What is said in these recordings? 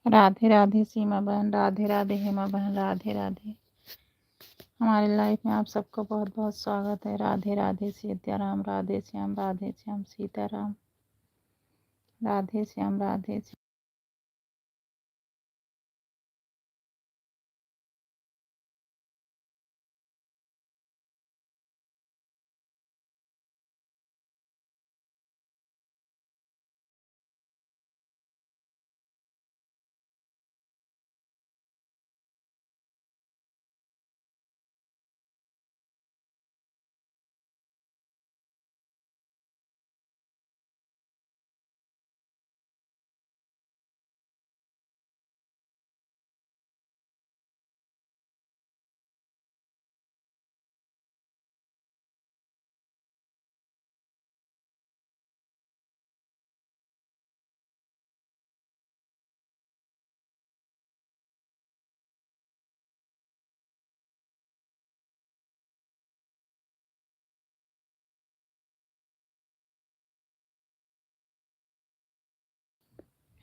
राधे राधे सीमा बहन, राधे राधे हेमा बहन, राधे राधे। हमारे लाइफ में आप सबका बहुत बहुत स्वागत है। राधे राधे सीताराम, राधे श्याम सीताराम, राधे श्याम राधे श्याम।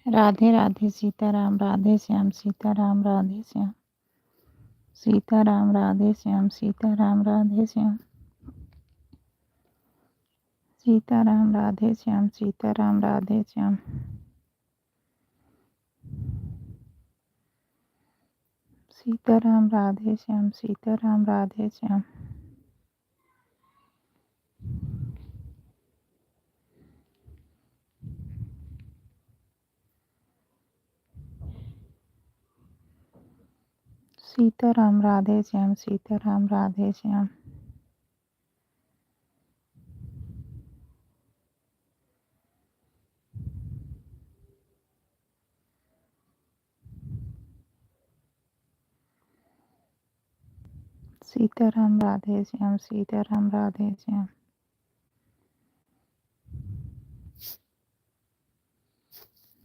राधे राधे सीताराम, राधे श्याम सीताराम, राधे श्याम सीताराम, राधे श्याम सीताराम, राधे श्याम सीताराम, राधे श्याम सीताराम, राधे श्याम सीताराम, राधे श्याम सीताराम, राधे श्याम सीताराम, राधे श्याम सीताराम, राधे श्याम सीताराम, राधे श्याम सीताराम, राधे श्याम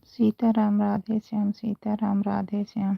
सीताराम, राधे श्याम सीताराम, राधे श्याम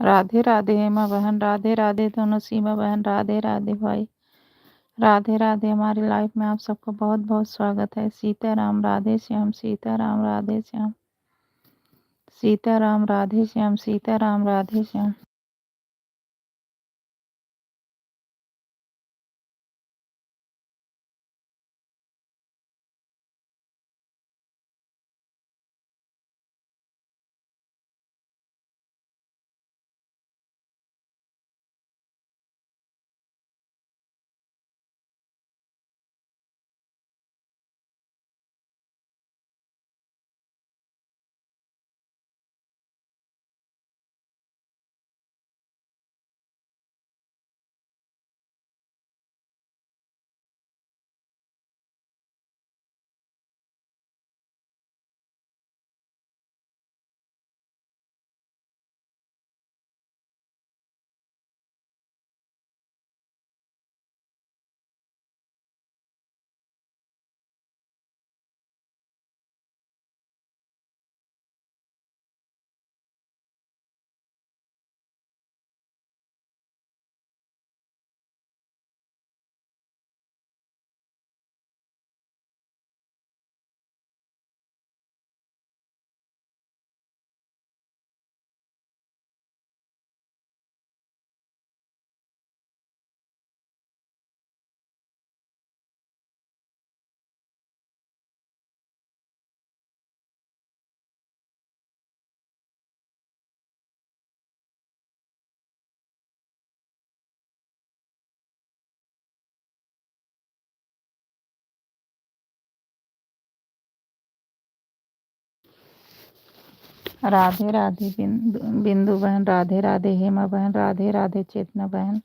राधे राधे हेमा बहन, राधे राधे दोनों सीमा बहन, राधे राधे भाई, राधे राधे। हमारी लाइफ में आप सबका बहुत बहुत स्वागत है। सीताराम राधे श्याम, सीताराम राधे श्याम, सीताराम राधे श्याम, सीताराम राधे श्याम। राधे राधे बिंदु बहन, राधे राधे हेमा बहन, राधे राधे चेतना बहन,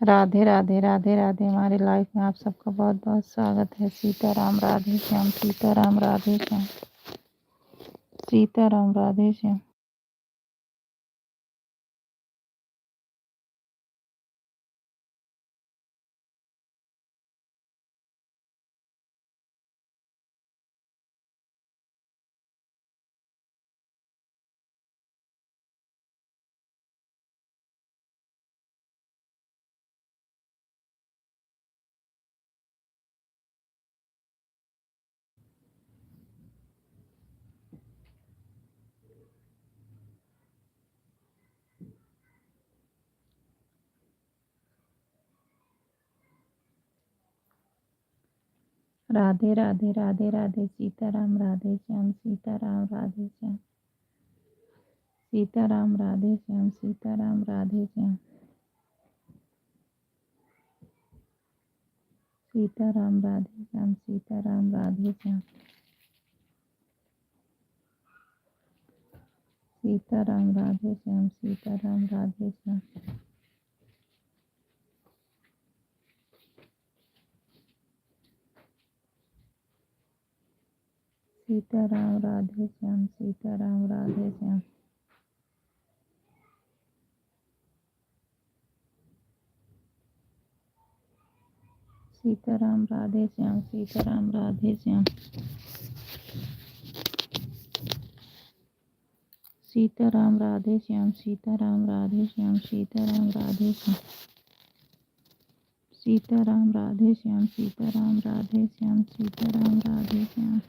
राधे राधे राधे राधे। हमारी लाइफ में आप सबका बहुत बहुत स्वागत है। सीताराम राधे श्याम, सीताराम राधे श्याम, सीताराम राधे श्याम। राधे राधे राधे राधे, सीताराम राधे श्याम, सीताराम राधे श्याम, सीताराम राधे श्याम, सीताराम राधे श्याम, सीताराम राधे श्याम, सीताराम राधे श्याम, सीताराम राधे श्याम, सीताराम राधे श्याम, सीताराम राधे श्याम, सीताराम राधे श्याम, सीताराम राधे श्याम, सीताराम राधे श्याम, सीताराम राधे श्याम, सीताराम राधे श्याम, सीताराम राधे श्याम, सीताराम राधे श्याम, सीताराम राधे श्याम, सीताराम राधे श्याम।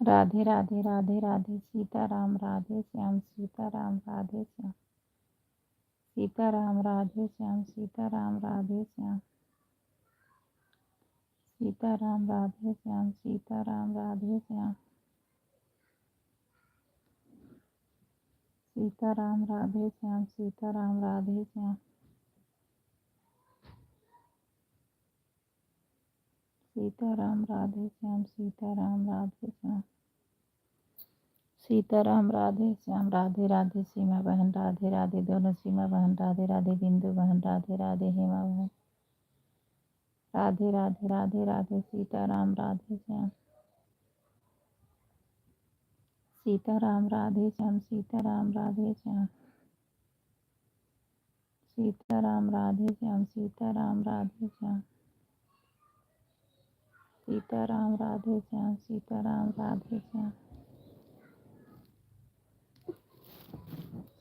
राधे राधे राधे राधे सीताराम राधे श्याम सीताराम राधे श्याम सीताराम राधे श्याम सीताराम राधे श्याम सीताराम राधे श्याम सीताराम राधे श्याम सीताराम राधे श्याम सीताराम राधे श्याम सीताराम राधे श्याम सीताराम राधे श्याम सीताराम राधे श्याम राधे राधे सीमा बहन राधे राधे दोनों सीमा बहन राधे राधे बिंदु बहन राधे राधे हेमा बहन राधे राधे राधे राधे सीताराम राधे श्याम सीताराम राधे श्याम सीताराम राधे श्याम सीताराम राधे श्याम सीताराम राधे श्याम सीताराम राधे श्याम सीताराम राधे श्याम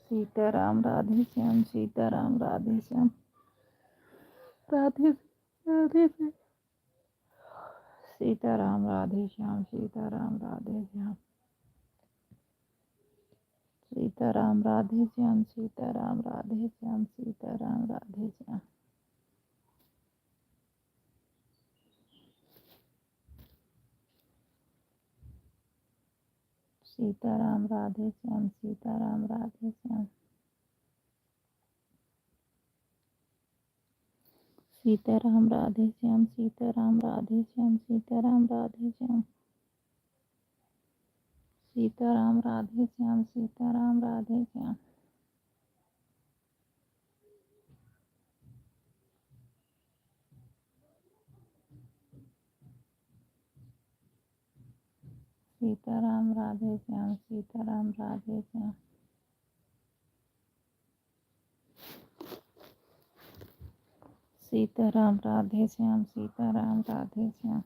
सीताराम राधे श्याम सीताराम राधे श्याम राधे राधे सीताराम राधे श्याम सीताराम राधे श्याम सीताराम राधे श्याम सीताराम राधे श्याम सीताराम राधे श्याम सीताराम राधे श्याम सीताराम राधे श्याम सीताराम राधे श्याम सीताराम राधे श्याम सीताराम राधे श्याम सीताराम राधे श्याम सीताराम राधे श्याम सीताराम राधे श्याम सीताराम राधे श्याम सीताराम राधे श्याम सीताराम राधे श्याम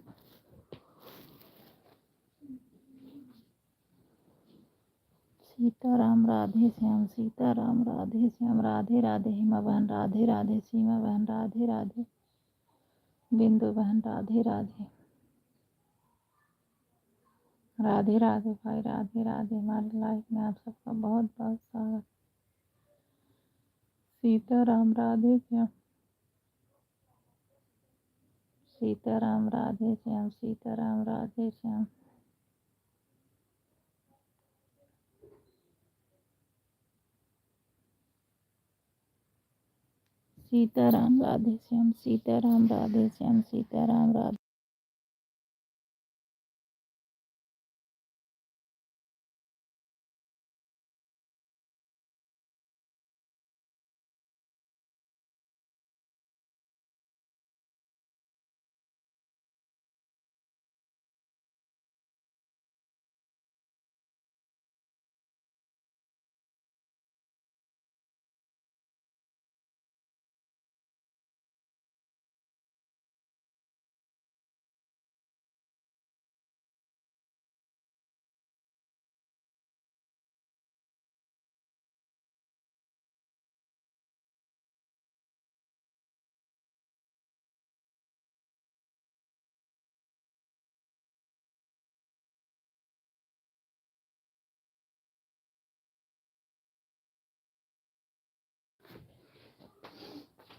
सीताराम राधे श्याम सीताराम राधे श्याम राधे राधे हेमा बहन राधे राधे सीमा बहन राधे राधे बिंदु बहन राधे राधे राधे राधे भाई राधे राधे हमारी लाइफ में आप सबका बहुत बहुत स्वागत। सीताराम राधे श्याम सीताराम राधे श्याम सीताराम राधे श्याम सीताराम राधे श्याम सीताराम राधे श्याम सीताराम राधे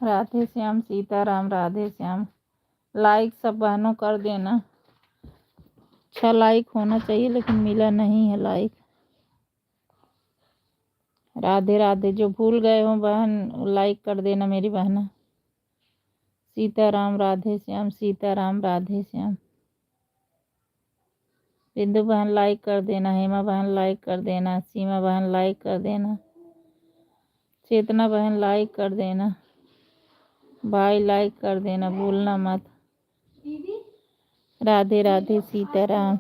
राधे श्याम सीताराम राधे श्याम। लाइक सब बहनों कर देना, 6 लाइक होना चाहिए लेकिन मिला नहीं है लाइक। राधे राधे, जो भूल गए हो बहन लाइक कर देना मेरी बहना। सीताराम राधे श्याम सीताराम राधे श्याम। बिंदु बहन लाइक कर देना, हेमा बहन लाइक कर देना, सीमा बहन लाइक कर देना, चेतना बहन लाइक कर देना, भाई लाइक कर देना भूलना मत। राधे राधे सीताराम।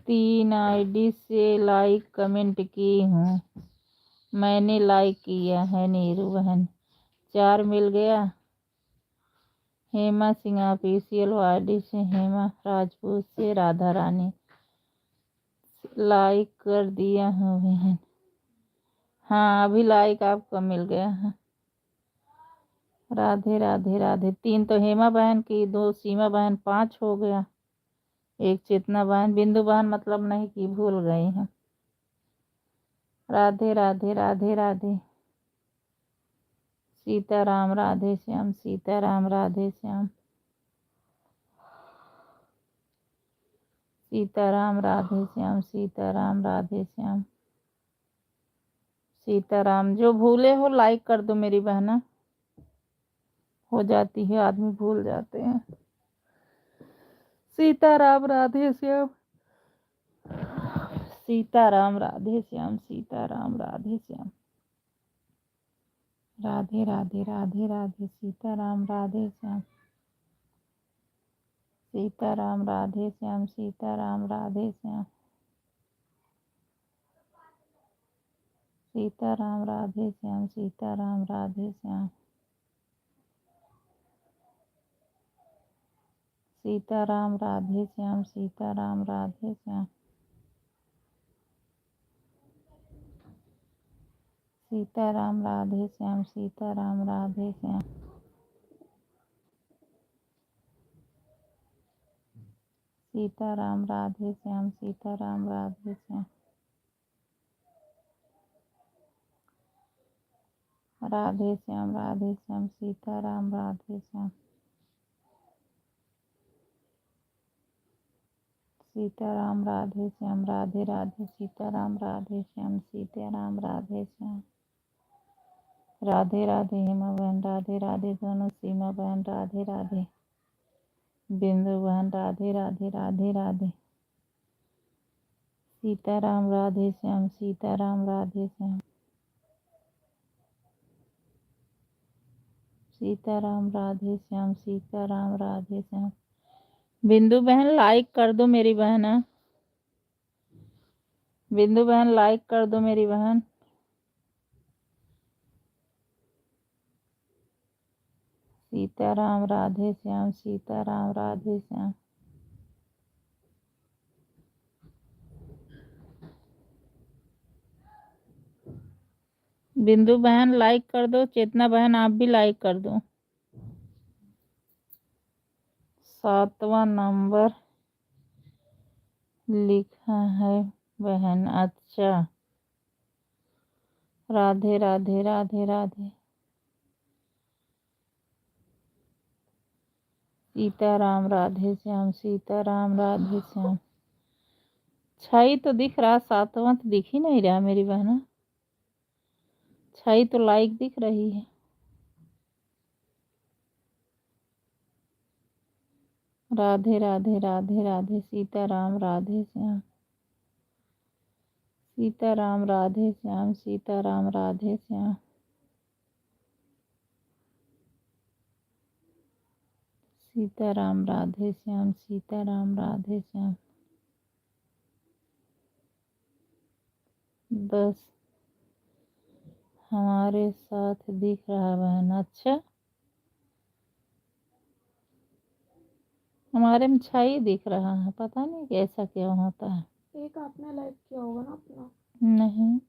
तीन आईडी से लाइक कमेंट की हूँ, मैंने लाइक किया है नीरू बहन। 4 मिल गया। हेमा सिंह ऑफिशियल वाडी से हेमा राजपूत से राधा रानी लाइक कर दिया हूँ बहन। हाँ अभी लाइक आपको मिल गया है। राधे राधे राधे। 3 तो हेमा बहन की, 2 सीमा बहन, 5 हो गया। 1 चेतना बहन, बिंदु बहन मतलब नहीं कि भूल गई हैं। राधे राधे राधे राधे। सीताराम राधे श्याम, सीताराम राधे श्याम, सीताराम राधे श्याम, सीताराम राधे श्याम, सीताराम। जो भूले हो लाइक कर दो मेरी बहना, हो जाती है, आदमी भूल जाते हैं। सीताराम राधे श्याम, सीताराम राधे श्याम, सीताराम राधे श्याम। राधे राधे राधे राधे। सीताराम राधे श्याम, सीताराम राधे श्याम, सीताराम राधे श्याम, सीताराम राधे श्याम, सीताराम राधे श्याम, सीताराम राधे श्याम, सीताराम राधे श्याम, सीताराम राधे श्याम, सीताराम राधे श्याम, सीताराम राधे श्याम, सीताराम राधे श्याम, राधे श्याम, राधे श्याम, सीताराम राधे श्याम, सीताराम राधे श्याम, राधे राधे। सीताराम राधे श्याम, सीताराम राधे श्याम, राधे राधे हेमा बहन, राधे राधे दोनों सीमा बहन, राधे राधे बिंदु बहन, राधे राधे राधे राधे। सीताराम राधे श्याम, सीताराम राधे श्याम, सीताराम राधे श्याम, सीताराम राधे श्याम। बिंदु बहन लाइक कर दो मेरी बहन, बिंदु बहन लाइक कर दो मेरी बहन। सीताराम राधे श्याम, सीताराम राधे श्याम, बिंदु बहन लाइक कर दो। चेतना बहन आप भी लाइक कर दो। 7वां नंबर लिखा है बहन। अच्छा राधे राधे राधे राधे। सीताराम राधे श्याम, सीताराम राधे श्याम। 6 तो दिख रहा, 7वां तो दिख ही नहीं रहा मेरी बहना। 6 तो लाइक दिख रही है। राधे राधे राधे राधे। सीताराम राधे श्याम, सीताराम राधे श्याम, सीताराम राधे श्याम, सीताराम राधे श्याम, सीताराम राधे श्याम। 10 हमारे साथ दिख रहा है बहन। अच्छा हमारे में 6 ही दिख रहा है, पता नहीं कैसा क्या होता है। एक आपने लाइक किया होगा ना अपना? नहीं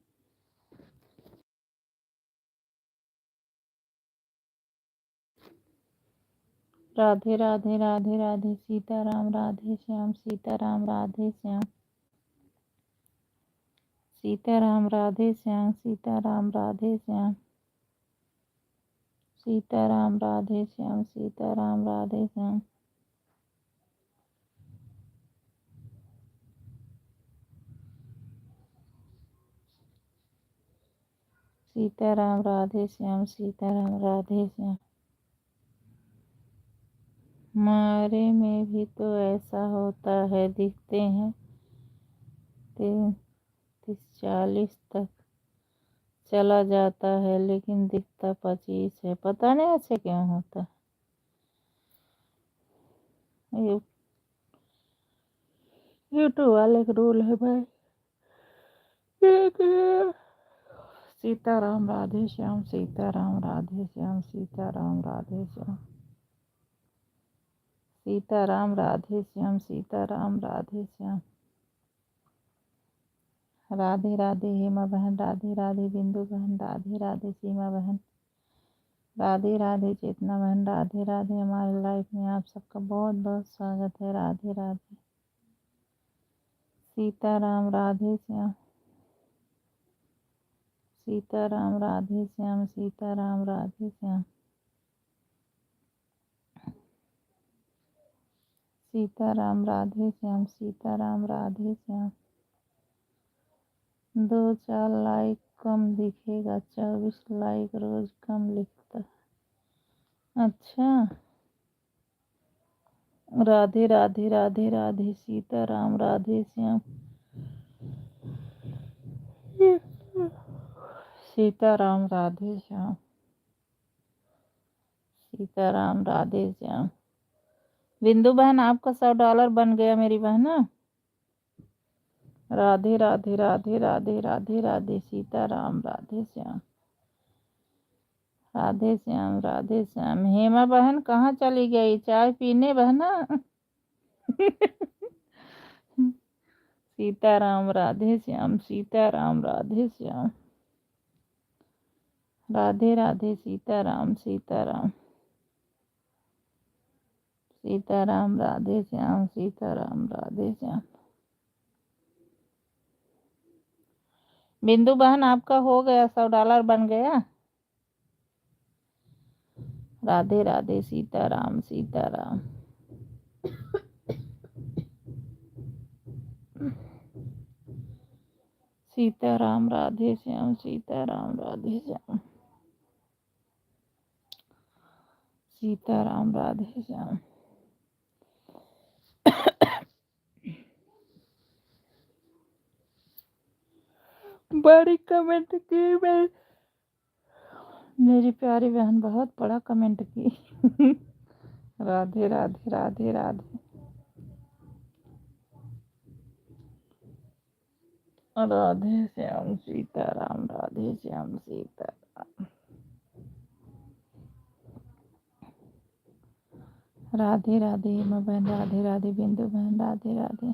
राधे राधे राधे राधे। सीताराम राधे श्याम, सीताराम राधे श्याम, सीताराम राधे श्याम, सीताराम राधे श्याम, सीताराम राधे श्याम, सीताराम राधे श्याम, सीताराम राधे श्याम, सीताराम राधे श्याम। हमारे में भी तो ऐसा होता है, दिखते हैं 30-40 तक चला जाता है लेकिन दिखता 25 है। पता नहीं ऐसे क्यों होता है। यूट्यूब वाले का रूल है भाई। सीताराम राधे श्याम, सीताराम राधे श्याम, सीताराम राधे श्याम, सीताराम राधे श्याम, सीताराम राधे श्याम। राधे राधे हेमा बहन, राधे राधे बिंदु बहन, राधे राधे सीमा बहन, राधे राधे चेतना बहन, राधे राधे। हमारे लाइफ में आप सबका बहुत बहुत स्वागत है। राधे राधे। सीताराम राधे श्याम, सीताराम राधे श्याम, सीताराम राधे श्याम, सीताराम राधे श्याम, सीताराम राधे श्याम। 2-4 लाइक कम दिखेगा, 24 लाइक रोज कम लिखता। अच्छा, राधे राधे राधे राधे। सीताराम राधे श्याम, सीताराम राधे श्याम, सीताराम राधे श्याम। बिंदु बहन आपका $100 बन गया मेरी बहन। राधे राधे राधे राधे राधे राधे। सीताराम राधे श्याम, राधे श्याम, राधे श्याम। हेमा बहन कहाँ चली गई? चाय पीने बहना। सीताराम राधे श्याम, सीताराम राधे श्याम, राधे राधे। सीताराम, सीताराम, सीताराम राधे श्याम, सीताराम राधे श्याम। बिंदु बहन आपका हो गया, $100 बन गया। राधे राधे। सीताराम, सीताराम, सीताराम राधे श्याम, सीताराम राधे श्याम, सीताराम राधे श्याम। बड़ी कमेंट की मेरी प्यारी बहन, बहुत बड़ा कमेंट की। राधे राधे राधे राधे। राधे श्याम, सीताराम, राधे श्याम, सीताराम। राधे राधे हेमा बहन, राधे राधे बिंदु बहन, राधे राधे।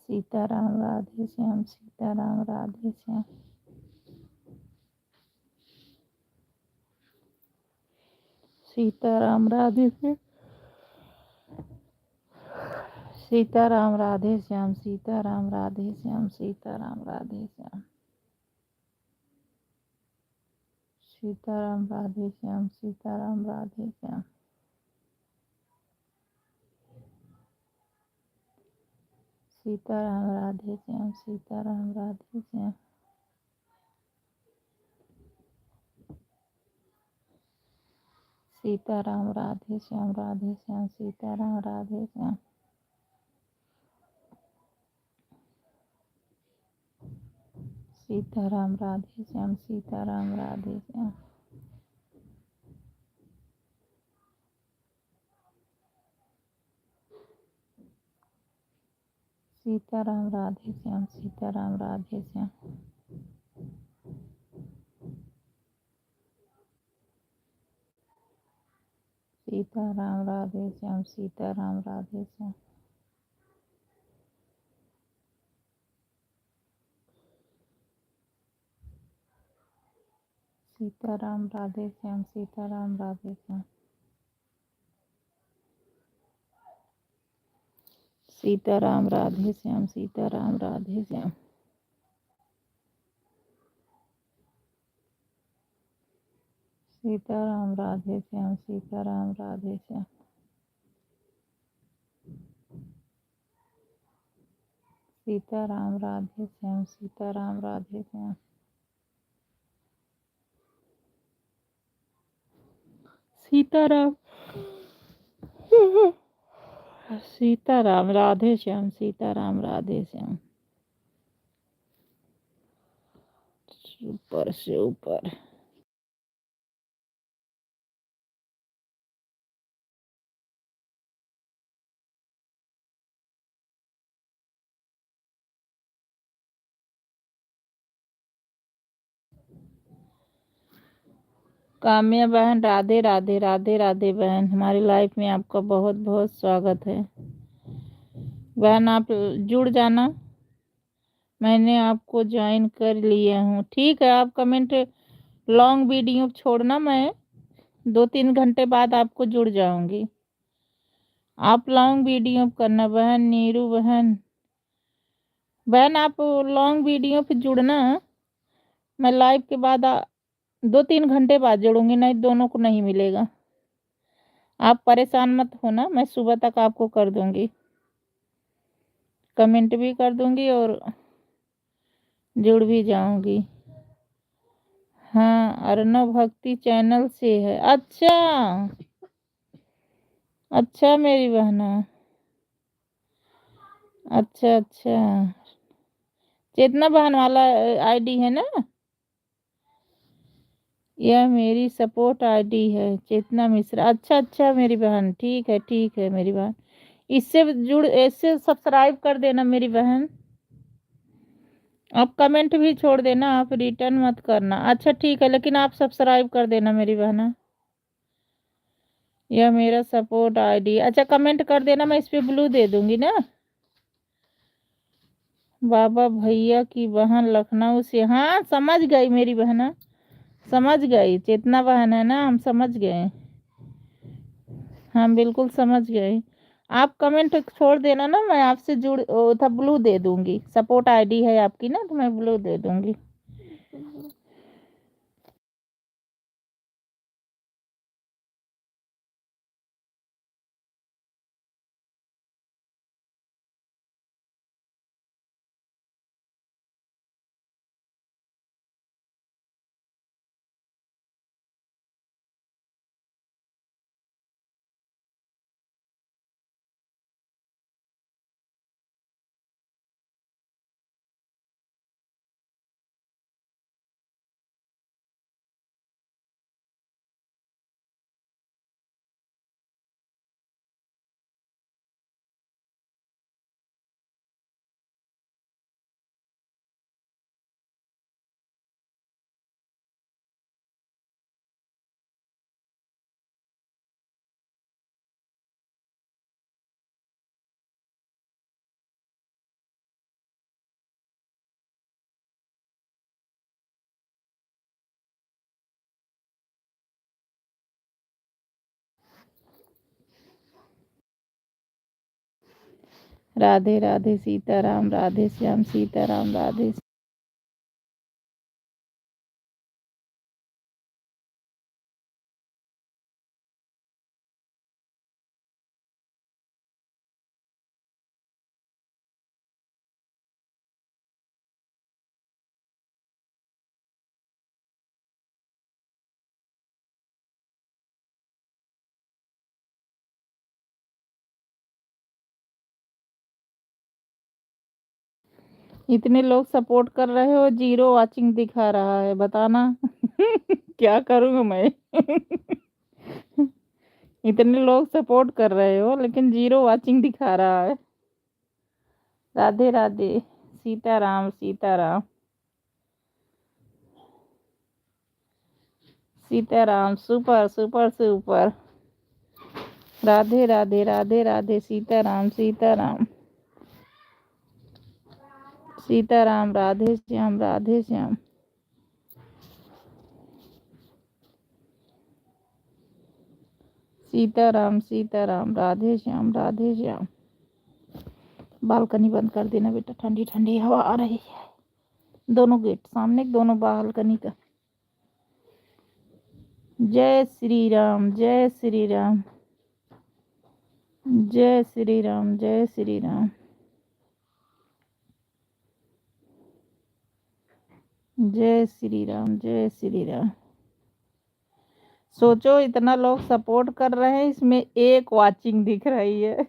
सीताराम राधे श्याम, सीताराम राधे श्याम, सीताराम राधे श्याम, सीताराम राधे श्याम, सीताराम राधे श्याम, सीताराम राधे श्याम, सीताराम राधे श्याम, सीताराम राधे श्याम, सीताराम राधे श्याम, सीताराम राधे श्याम, सीताराम राधे श्याम, राधे श्याम, सीताराम राधे श्याम, सीताराम राधे श्याम, सीताराम राधे श्याम, सीताराम राधे श्याम, सीताराम राधे श्याम, सीताराम राधे श्याम, सीताराम राधे श्याम, सीताराम राधे श्याम, सीताराम राधे श्याम, सीताराम राधे श्याम, सीताराम राधे श्याम, सीताराम राधे श्याम, सीताराम राधे श्याम, सीताराम राधे श्याम, सीताराम राधे श्याम, सीताराम, सीताराम राधे श्याम, सीताराम राधे श्याम। Super super. काम्या बहन राधे राधे, राधे राधे बहन, हमारी लाइफ में आपका बहुत बहुत स्वागत है बहन। आप जुड़ जाना, मैंने आपको ज्वाइन कर लिया हूँ। ठीक है, आप कमेंट लॉन्ग वीडियो छोड़ना, मैं 2-3 घंटे बाद आपको जुड़ जाऊंगी। आप लॉन्ग वीडियो करना बहन। नीरू बहन, बहन आप लॉन्ग वीडियो पे जुड़ना, मैं लाइव के बाद 2-3 घंटे बाद जुड़ूंगी, नहीं दोनों को नहीं मिलेगा। आप परेशान मत होना, मैं सुबह तक आपको कर दूंगी, कमेंट भी कर दूंगी और जुड़ भी जाऊंगी। हाँ, अर्णव भक्ति चैनल से है। अच्छा अच्छा मेरी बहना, अच्छा अच्छा, चेतना बहन वाला आईडी है ना? यह मेरी सपोर्ट आईडी है, चेतना मिश्रा। अच्छा अच्छा मेरी बहन, ठीक है मेरी बहन, इससे सब्सक्राइब कर देना मेरी बहन। आप कमेंट भी छोड़ देना, आप रिटर्न मत करना। अच्छा ठीक है, लेकिन आप सब्सक्राइब कर देना मेरी बहना। यह मेरा सपोर्ट आईडी। अच्छा कमेंट कर देना, मैं इस पे ब्लू दे दूंगी ना। बाबा भैया की बहन लखनऊ से, हाँ समझ गई मेरी बहना, समझ गई। चेतना बहन है ना, हम समझ गए, हम बिल्कुल समझ गए। आप कमेंट छोड़ देना ना, मैं आपसे जुड़ था ब्लू दे दूंगी। सपोर्ट आईडी है आपकी ना, तो मैं ब्लू दे दूंगी। राधे राधे सीताराम, राधे श्याम सीताराम, राधे। इतने लोग सपोर्ट कर रहे हो, 0 वाचिंग दिखा रहा है, बताना क्या करूँ मैं इतने लोग सपोर्ट कर रहे हो लेकिन 0 वाचिंग दिखा रहा है। Radhe Radhe, Sitaram Sitaram, Sitaram, super super super. Radhe Radhe, Radhe Radhe, Sitaram Sitaram, Sitaram, Radhe Shyam, Radhe Shyam, Sitaram Sitaram, Radhe Shyam, Radhe Shyam. Balcony बंद कर देना बेटा, ठंडी ठंडी हवा आ रही है। दोनों गेट सामने, दोनों बालकनी का। जय श्री राम, जय श्री राम, जय श्री राम, जय श्री राम, जय श्री राम, जय श्री राम। सोचो इतना लोग सपोर्ट कर रहे हैं, इसमें 1 वाचिंग दिख रही है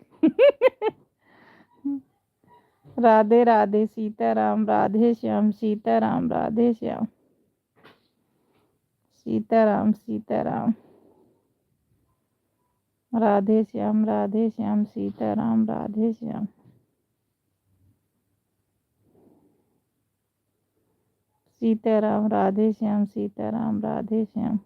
राधे राधे, सीताराम, राधे श्याम, सीताराम, राधे श्याम, सीताराम सीताराम, राधे श्याम, राधे श्याम, सीताराम, राधे श्याम, सीताराम, राधे श्याम, सीताराम, राधे श्याम।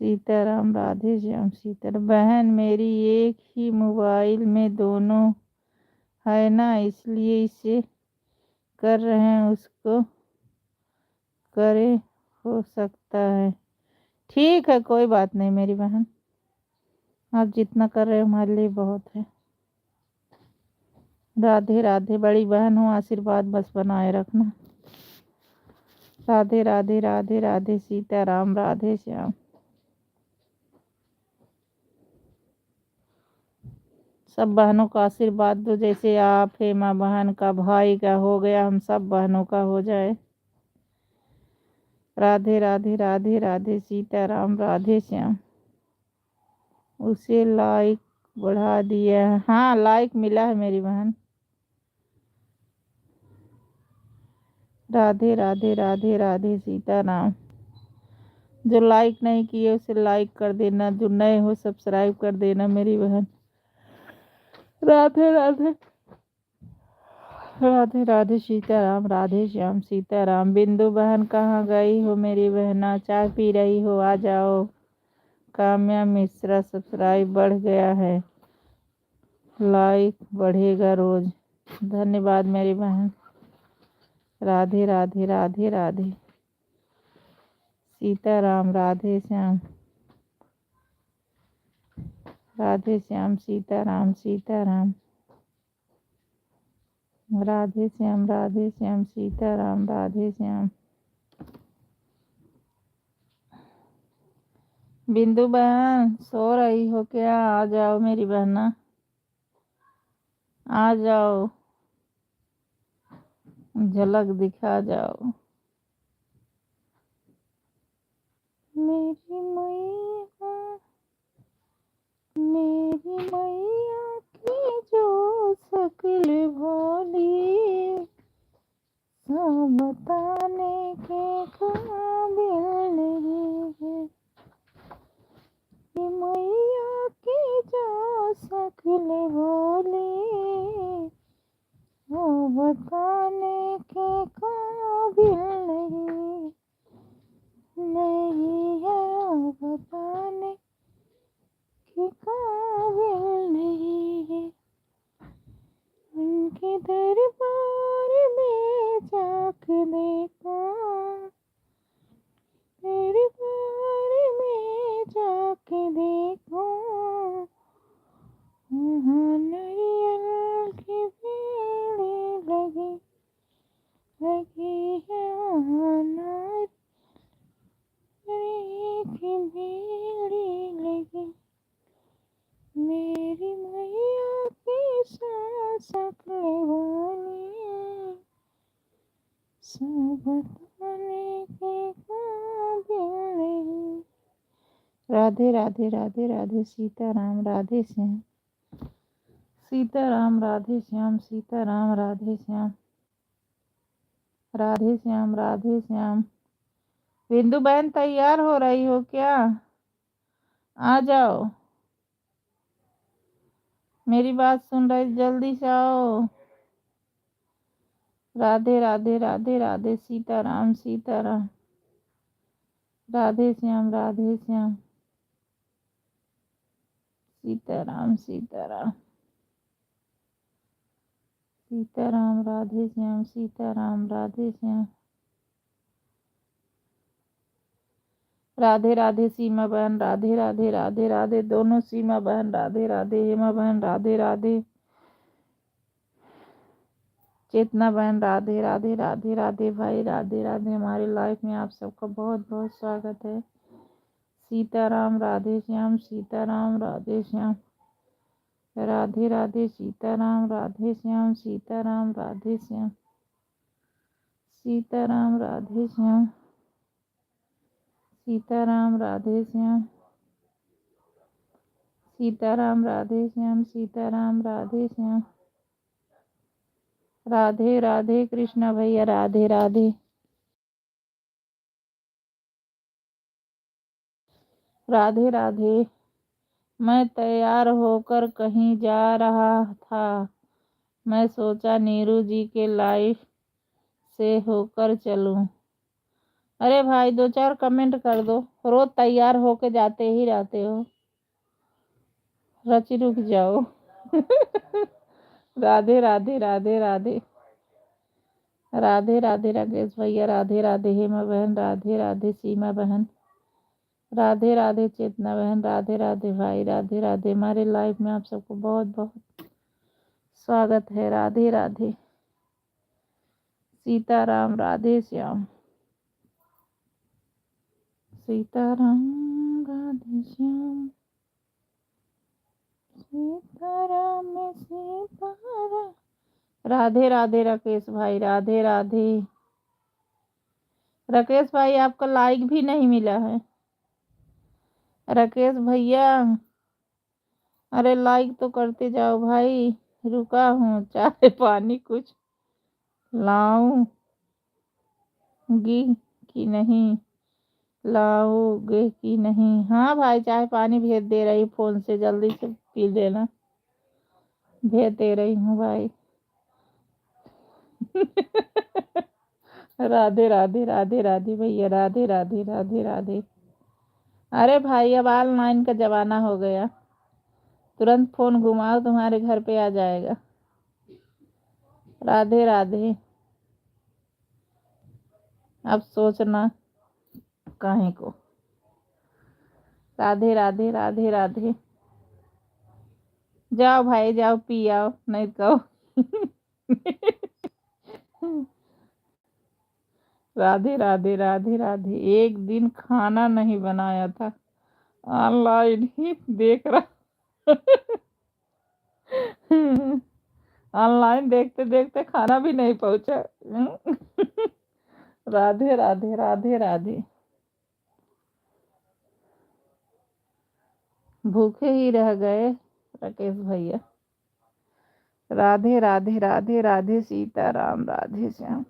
सीताराम राधे श्याम सीताराम। बहन मेरी एक ही मोबाइल में दोनों है ना, इसलिए इसे कर रहे हैं, उसको करे, हो सकता है। ठीक है, कोई बात नहीं मेरी बहन, आप जितना कर रहे हो हमारे लिए बहुत है। राधे राधे, बड़ी बहन हो, आशीर्वाद बस बनाए रखना। राधे राधे राधे राधे सीताराम राधे श्याम। सब बहनों का आशीर्वाद दो, जैसे आप हेमा बहन का, भाई का हो गया, हम सब बहनों का हो जाए। राधे राधे राधे राधे सीताराम राधे श्याम। उसे लाइक बढ़ा दिया है, हाँ लाइक मिला है मेरी बहन। राधे राधे राधे राधे सीताराम। जो लाइक नहीं किए उसे लाइक कर देना, जो नए हो सब्सक्राइब कर देना मेरी बहन। राधे राधे राधे राधे सीताराम राधे श्याम सीताराम। बिंदु बहन कहाँ गई हो मेरी बहना, चाय पी रही हो, आ जाओ। काम्या मिश्रा, सब्सक्राइब बढ़ गया है, लाइक बढ़ेगा रोज। धन्यवाद मेरी बहन। राधे राधे राधे राधे सीताराम राधे श्याम। राधे श्याम सीताराम सीताराम। राधे श्याम सीताराम राधे श्याम। बिंदु बहन सो रही हो क्या, आ जाओ मेरी बहना, आ जाओ, झलक दिखा जाओ। मेरी मैया, मेरी मैया की जो शक्ल भोली, सो बताने के काबिल नहीं है। मैया की जो शक्ल भोली, वो बताने के काबिल नहीं, नहीं है, वो बताने के काबिल नहीं है। उनके दरबार में जाके देखो, दरबार में जाके देखो, वहाँ नारियल की पेड़ लगी, लगी है वहाँ नारियल की पेड़ लगी। मेरी मैया की शक्ल भोली, सो बताने के काबिल नहीं। राधे राधे राधे राधे सीताराम राधे श्याम सीताराम राधे श्याम सीताराम राधे श्याम। राधे श्याम राधे श्याम। बिंदु बहन तैयार हो रही हो क्या, आ जाओ, मेरी बात सुन रही, जल्दी से आओ। राधे राधे राधे राधे सीताराम सीताराम। राधे श्याम सीताराम सीताराम सीताराम राधे श्याम सीताराम राधे श्याम। राधे राधे सीमा बहन, राधे राधे राधे राधे दोनों सीमा बहन, राधे राधे हेमा बहन, राधे राधे चेतना बहन, राधे राधे राधे राधे भाई, राधे राधे। हमारी लाइफ में आप सबका बहुत बहुत स्वागत है। सीताराम राधे श्याम सीताराम राधे श्याम। राधे राधे सीताराम राधे श्याम सीताराम राधे श्याम सीताराम राधे श्याम सीताराम राधे श्याम सीताराम राधे श्याम सीताराम राधे श्याम। राधे राधे कृष्णा भैया, राधे राधे। राधे राधे। मैं तैयार होकर कहीं जा रहा था, मैं सोचा नीरू जी के लाइफ से होकर चलूं। अरे भाई 2-4 कमेंट कर दो, रोज तैयार होके जाते ही रहते हो। रची रुक जाओ। राधे राधे राधे राधे राधे राधे राकेश भैया, राधे राधे हेमा बहन, राधे राधे सीमा बहन, राधे राधे चेतना बहन, राधे राधे भाई, राधे राधे। हमारे लाइव में आप सबको बहुत बहुत स्वागत है। राधे राधे सीताराम, राधे श्याम, सीताराम राधे श्याम, सीताराम सीताराम। राधे राधे राकेश भाई, राधे राधे। राकेश भाई आपका लाइक भी नहीं मिला है। राकेश भैया अरे लाइक तो करते जाओ भाई। रुका हूँ, चाय पानी कुछ लाऊंगी कि नहीं, लाओगे कि नहीं? हाँ भाई चाय पानी भेज दे रही, फोन से जल्दी से पी लेना। भेज दे रही हूँ भाई। राधे राधे राधे राधे भैया, राधे राधे राधे राधे। अरे भाई अब ऑनलाइन का जमाना हो गया, तुरंत फोन घुमाओ तुम्हारे घर पे आ जाएगा। राधे राधे। अब सोचना काहे को। राधे राधे राधे राधे। जाओ भाई जाओ, पी आओ, नहीं तो राधे राधे राधे राधे। एक दिन खाना नहीं बनाया था, ऑनलाइन ही देख रहा। ऑनलाइन देखते देखते खाना भी नहीं पहुंचा। राधे राधे राधे राधे। भूखे ही रह गए राकेश भैया। राधे राधे राधे राधे सीताराम, राधे श्याम।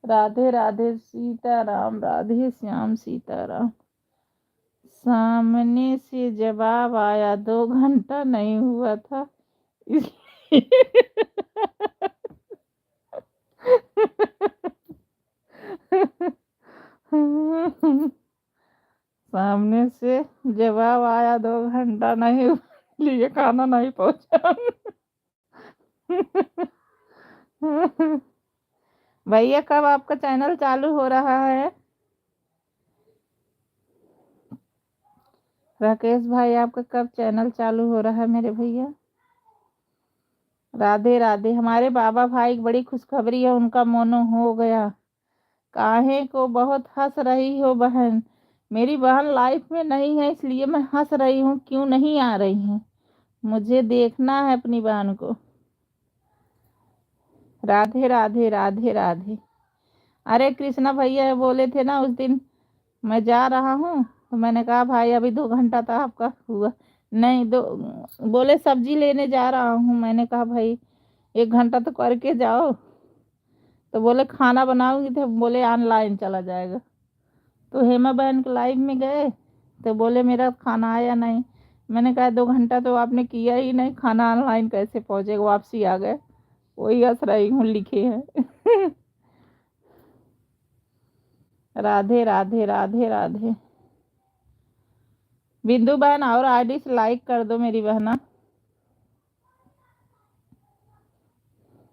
राधे राधे सीताराम, राधे श्याम सीताराम। सामने से जवाब आया, 2 घंटा नहीं हुआ था इसलिए। सामने से जवाब आया, 2 घंटा नहीं हुआ इसलिए खाना नहीं पहुंचा। भैया कब आपका चैनल चालू हो रहा है? राकेश भाई आपका कब चैनल चालू हो रहा है मेरे भैया? राधे राधे। हमारे बाबा भाई की बड़ी खुशखबरी है, उनका मोनो हो गया। काहे को बहुत हंस रही हो बहन? मेरी बहन लाइफ में नहीं है इसलिए मैं हंस रही हूँ, क्यों नहीं आ रही हूँ? मुझे देखना है अपनी बहन को। राधे राधे राधे राधे। अरे कृष्णा भैया बोले थे ना उस दिन मैं जा रहा हूँ, तो मैंने कहा भाई अभी 2 घंटा तो आपका हुआ नहीं। दो बोले सब्जी लेने जा रहा हूँ, मैंने कहा भाई 1 घंटा तो करके जाओ। तो बोले खाना बनाऊंगी, तो बोले ऑनलाइन चला जाएगा। तो हेमा बहन के लाइव में गए तो बोले मेरा खाना आया नहीं। मैंने कहा 2 घंटा तो आपने किया ही नहीं, खाना ऑनलाइन कैसे पहुंचेगा? वापसी आ गए। वही हंस रही हूँ, लिखे हैं। राधे राधे राधे राधे। बिंदु बहन और आईडी से लाइक कर दो मेरी बहना।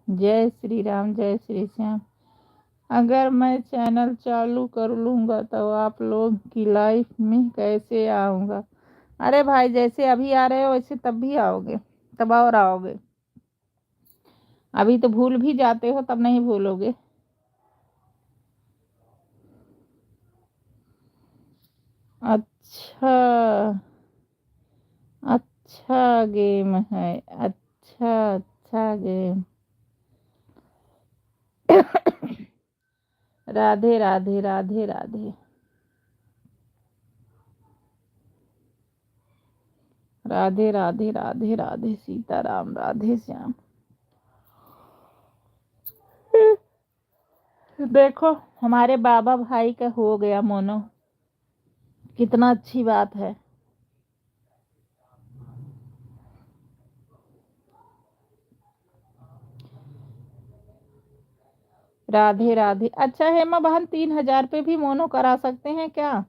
जय श्री राम, जय श्री श्याम। अगर मैं चैनल चालू कर लूँगा तो आप लोग की लाइफ में कैसे आऊँगा? अरे भाई जैसे अभी आ रहे हो वैसे तब भी आओगे, तब और आओगे। अभी तो भूल भी जाते हो, तब नहीं भूलोगे। अच्छा अच्छा गेम है, अच्छा अच्छा गेम। राधे राधे राधे राधे। राधे राधे राधे राधे सीताराम, राधे श्याम। देखो हमारे बाबा भाई का हो गया मोनो। कितना अच्छी बात है। राधे राधे। अच्छा हेमा बहन 3,000 पे भी मोनो करा सकते हैं क्या?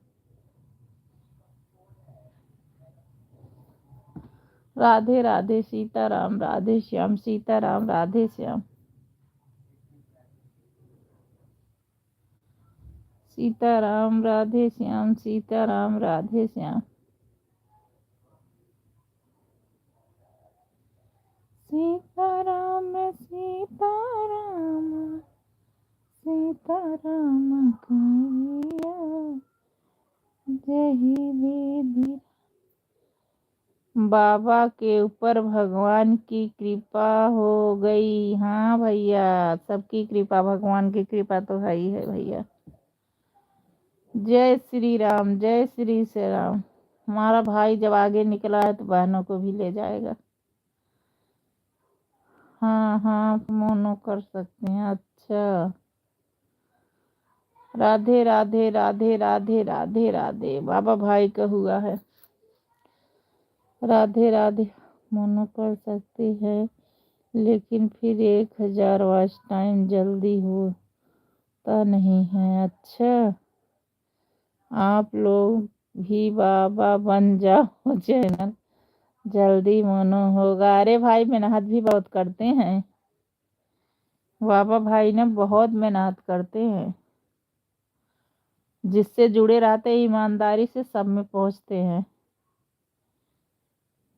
राधे राधे सीताराम राधे श्याम सीताराम राधे श्याम सीताराम राधे श्याम सीताराम राधे श्याम सीताराम सीताराम सीताराम कहिया जही विधि। बाबा के ऊपर भगवान की कृपा हो गई। हाँ भैया, सबकी कृपा, भगवान की कृपा तो है ही है भैया। जय श्री राम जय श्री राम। हमारा भाई जब आगे निकला है तो बहनों को भी ले जाएगा। हाँ हाँ मोनो कर सकते हैं। अच्छा राधे राधे राधे राधे राधे राधे। बाबा भाई का हुआ है। राधे राधे मोनो कर सकते हैं, लेकिन फिर 1,000 वॉच टाइम जल्दी होता नहीं है। अच्छा आप लोग भी बाबा बन जाओ, चैनल जल्दी मोनो होगा। अरे भाई मेहनत भी बहुत करते हैं बाबा भाई ने, बहुत मेहनत करते हैं। जिससे जुड़े रहते हैं ईमानदारी से सब में पहुंचते हैं।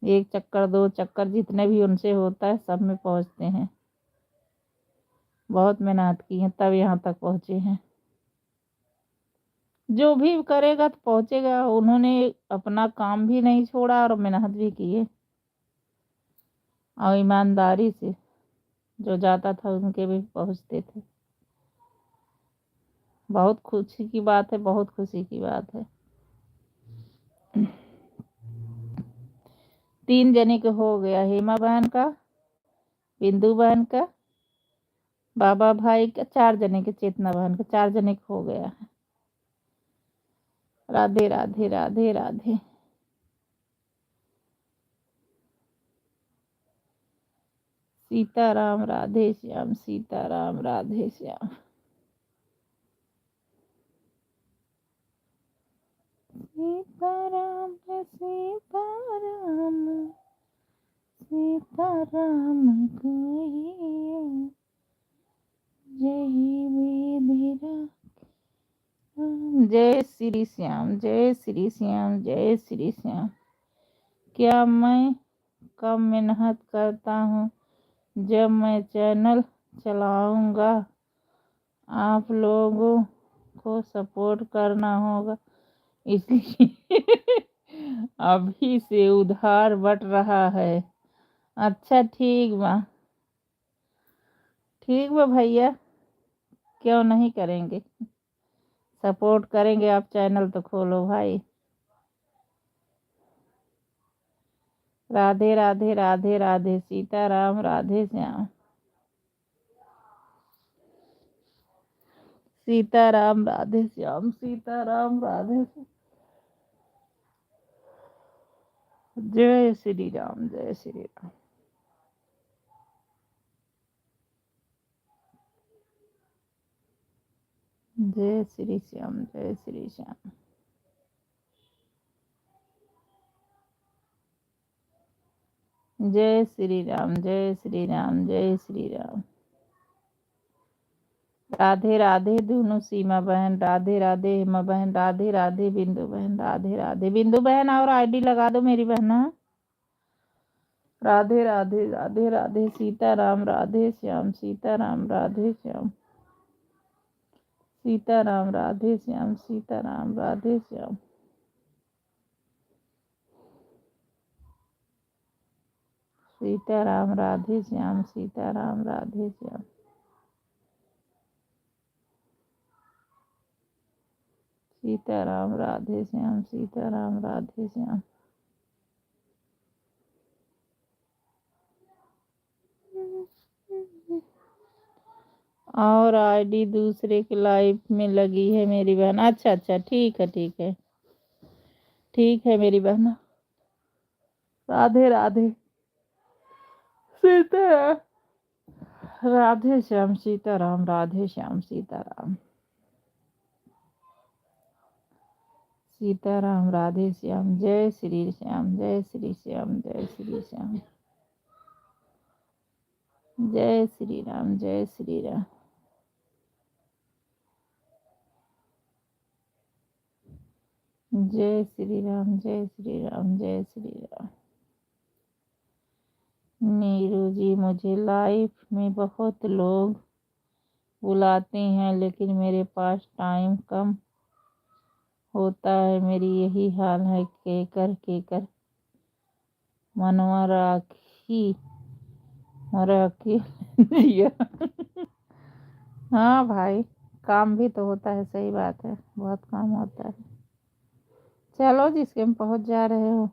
1 चक्कर 2 चक्कर जितने भी उनसे होता है सब में पहुंचते हैं। बहुत मेहनत की है तब यहाँ तक पहुंचे हैं। जो भी करेगा तो पहुंचेगा। उन्होंने अपना काम भी नहीं छोड़ा और मेहनत भी की है, और ईमानदारी से जो जाता था उनके भी पहुंचते थे। बहुत खुशी की बात है, बहुत खुशी की बात है। 3 जने का हो गया, हेमा बहन का, बिंदु बहन का, बाबा भाई का, 4 जने के, चेतना बहन का, 4 जने का हो गया है। राधे राधे राधे राधे। सीताराम राधे श्याम सीताराम राधे श्याम सीताराम सीताराम सीताराम कहिए जय विधि राम। जय श्री श्याम जय श्री श्याम जय श्री श्याम। क्या मैं कम मेहनत करता हूँ? जब मैं चैनल चलाऊंगा आप लोगों को सपोर्ट करना होगा, इसलिए अभी से उधार बट रहा है। अच्छा ठीक बा भैया, क्यों नहीं करेंगे, सपोर्ट करेंगे। आप चैनल तो खोलो भाई। राधे राधे राधे राधे सीताराम राधे श्याम सीताराम राधे श्याम सीताराम राधे श्याम। जय श्री राम जय श्री राम। जय श्री श्याम जय श्री श्याम। जय श्री राम जय श्री राम जय श्री राम। राधे राधे दोनों सीमा बहन, राधे राधे हेमा बहन, राधे राधे बिंदु बहन, राधे राधे बिंदु बहन। और आईडी लगा दो मेरी बहना। राधे राधे राधे राधे सीताराम राधे श्याम सीताराम राधे श्याम सीताराम राधे श्याम सीताराम राधे श्याम सीताराम राधे श्याम सीताराम राधे श्याम सीताराम राधे श्याम सीताराम राधे श्याम। और आईडी दूसरे के लाइफ में लगी है मेरी बहन। अच्छा अच्छा ठीक है ठीक है। ठीक है मेरी बहना। राधे राधे सीताराम। राधे श्याम सीताराम, राधे श्याम सीताराम। सीताराम राधे श्याम, जय श्री श्याम, जय श्री श्याम, जय श्री श्याम। जय श्री राम, जय श्री राम। जय श्री राम, जय श्री राम, जय श्री राम। नीरू जी, मुझे लाइफ में बहुत लोग बुलाते हैं लेकिन मेरे पास टाइम कम होता है। मेरी यही हाल है, केकर मनवा राखी जिया। हाँ भाई, काम भी तो होता है, सही बात है, बहुत काम होता है। चलो, जिसके में पहुंच जा रहे हो,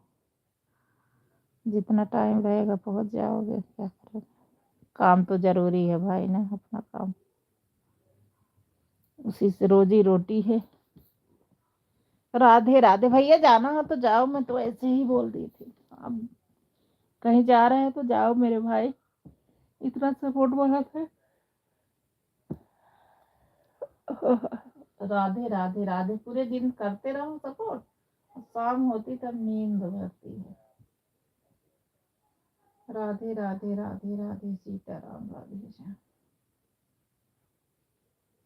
जितना टाइम रहेगा पहुंच जाओगे, क्या करोगे। काम तो जरूरी है भाई ना, अपना काम, उसी से रोजी रोटी है। राधे राधे। भैया जाना हो तो जाओ, मैं तो ऐसे ही बोल दी थी। अब कहीं जा रहे हैं तो जाओ मेरे भाई, इतना सपोर्ट बहुत है। राधे राधे राधे। पूरे दिन करते रहो सपोर्ट, शाम होती तब नींद भरती है। राधे राधे राधे राधे सीताराम, राधे श्याम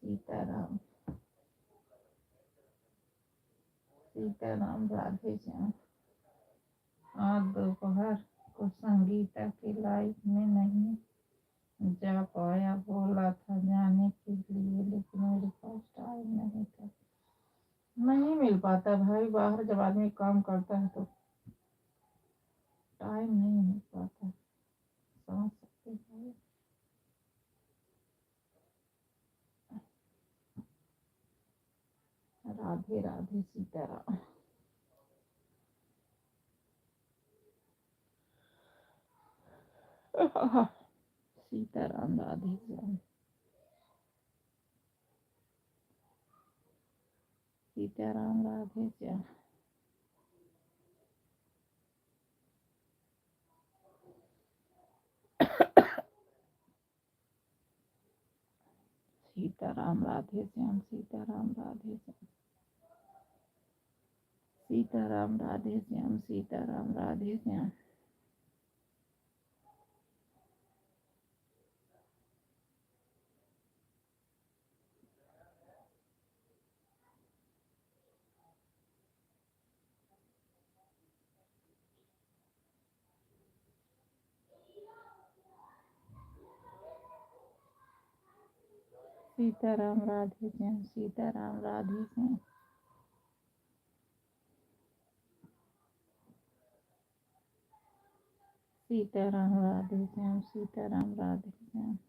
सीताराम, सीताराम राधे श्याम। आज दोपहर को संगीता की लाइफ में नहीं जा पाया, बोला था जाने के लिए लेकिन मेरे पास टाइम नहीं था। नहीं मिल पाता भाई, बाहर जब आदमी काम करता है तो टाइम नहीं मिल पाता, समझ सकते हैं। राधे राधे सीताराम। सीताराम राधे श्याम, सीताराम राधे श्याम। सीताराम राधे श्याम, सीताराम राधे श्याम, सीताराम राधे श्याम, सीताराम राधे श्याम। सीताराम राधे श्याम, सीताराम राधे श्याम। सीताराम राधे श्याम, सीताराम राधे श्याम।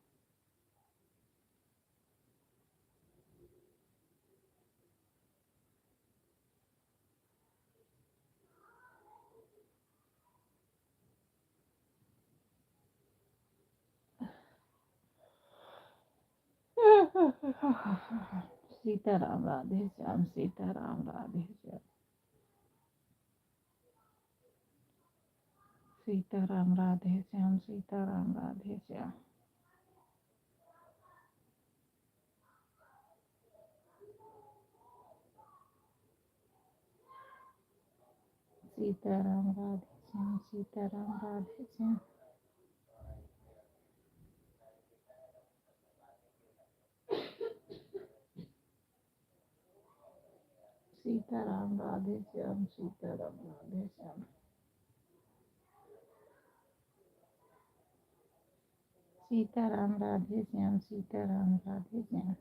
सीताराम राधे श्याम, सीताराम राधे श्याम। सीताराम राधे श्याम, सीताराम राधे श्याम। सीताराम राधे श्याम, सीताराम राधे श्याम। सीताराम राधे श्याम, सीताराम राधे श्याम। सीताराम राधे श्याम, सीताराम राधे श्याम।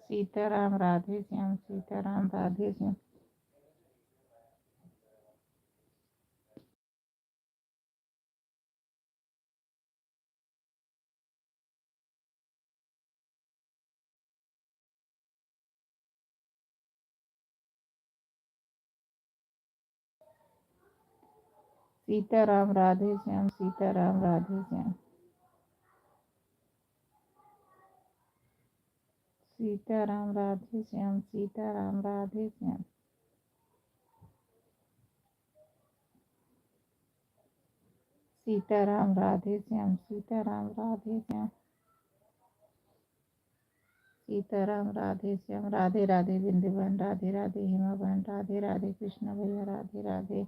सीताराम राधे श्याम, सीताराम राधे श्याम। सीताराम राधे श्याम, सीताराम राधे श्याम, सीताराम राधे श्याम, सीताराम राधे श्याम, सीताराम राधे श्याम, सीताराम राधे श्याम, सीताराम राधे श्याम। राधे राधे बिंदु बहन, राधे राधे हेमा बहन, राधे राधे कृष्ण भैया, राधे राधे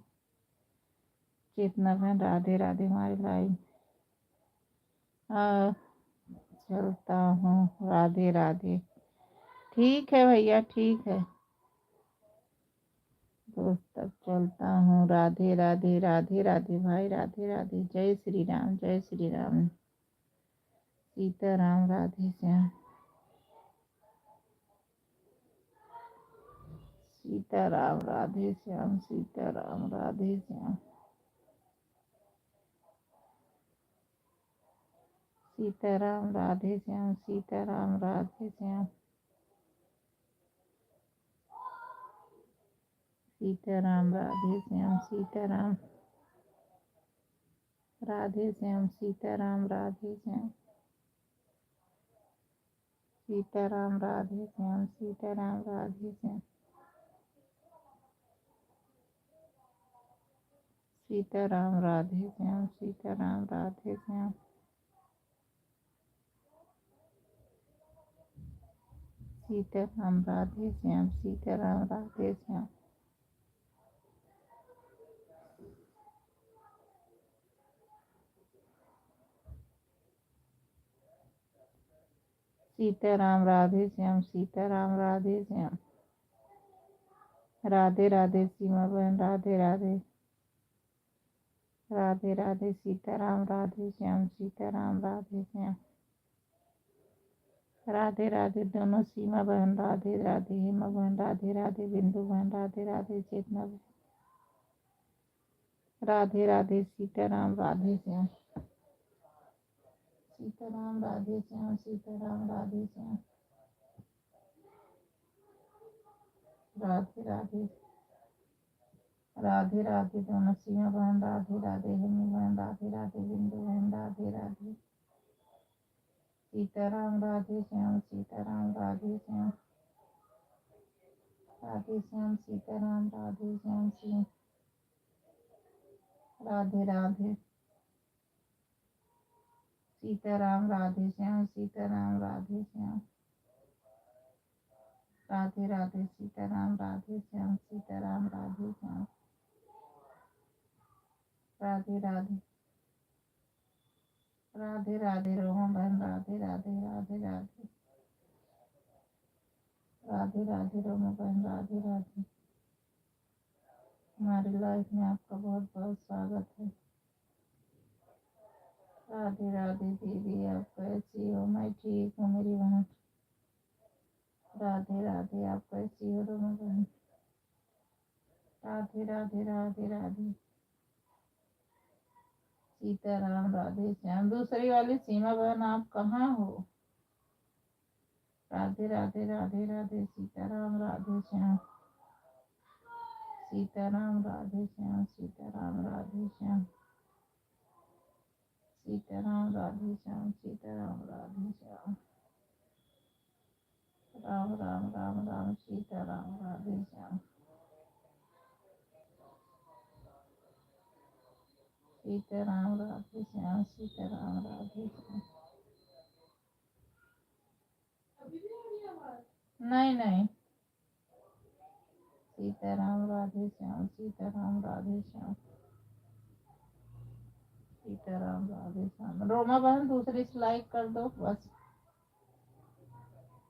चेतना बहन, राधे राधे। हमारी लाइन चलता हूँ, राधे राधे। ठीक है भैया, ठीक है दोस्त, तब चलता हूँ। राधे राधे, राधे राधे भाई, राधे राधे। जय श्री राम, जय श्री राम। सीताराम राधे श्याम, सीताराम राधे श्याम, सीताराम राधे श्याम, सीताराम राधे श्याम, सीताराम राधे श्याम, सीताराम राधे श्याम, सीताराम राधे श्याम, सीताराम राधे श्याम, सीताराम राधे श्याम, सीताराम राधे श्याम, सीताराम राधे श्याम, सीताराम राधे श्याम, सीताराम राधे श्याम, सीताराम राधे श्याम, सीताराम राधे श्याम, सीताराम राधे श्याम। राधे राधे सीमा बहन, राधे राधे, राधे राधे सीताराम राधे श्याम, सीताराम राधे श्याम। राधे राधे दोनों सीमा बहन, राधे राधे हेमा बहन, राधे राधे बिंदु बहन, राधे राधे चेतना बहन, राधे राधे सीताराम राधे श्याम, सीताराम राधे श्याम, सीताराम राधे श्याम। राधे राधे, राधे राधे दोनों सीमा बहन, राधे राधे हेमी बहन, राधे राधे बिंदु बहन, राधे राधे सीताराम राधे श्याम, सीताराम राधे श्याम, राधे श्याम, सीताराम राधे श्याम, राधे राधे, सीताराम राधे श्याम, सीताराम राधे श्याम, राधे राधे सीताराम राधे श्याम, सीताराम राधे श्याम, राधे राधे, राधे राधे रोमा बहन, राधे राधे, राधे राधे, राधे राधे रोमा बहन, राधे राधे। हमारी लाइफ में आपका बहुत बहुत स्वागत है। राधे राधे दीदी, आप कैसी हो? मैं ठीक हूँ मेरी बहन। राधे राधे, आप कैसी हो रोमा बहन? राधे राधे, राधे राधे सीताराम राधे श्याम। दूसरी वाली सीमा बहन, आप कहाँ हो? राधे राधे, राधे राधे सीताराम राधे श्याम, सीताराम राधे श्याम, सीताराम राधे श्याम, सीताराम राधे श्याम, सीताराम राधे श्याम। राम राम राम राम, सीताराम राधे श्याम, सीताराम राधे श्याम, सीताराम राधे श्याम। नहीं नहीं, सीताराम राधे श्याम, सीताराम राधे श्याम, सीताराम राधे श्याम। रोमा बहन दूसरी स्लाइड कर दो बस।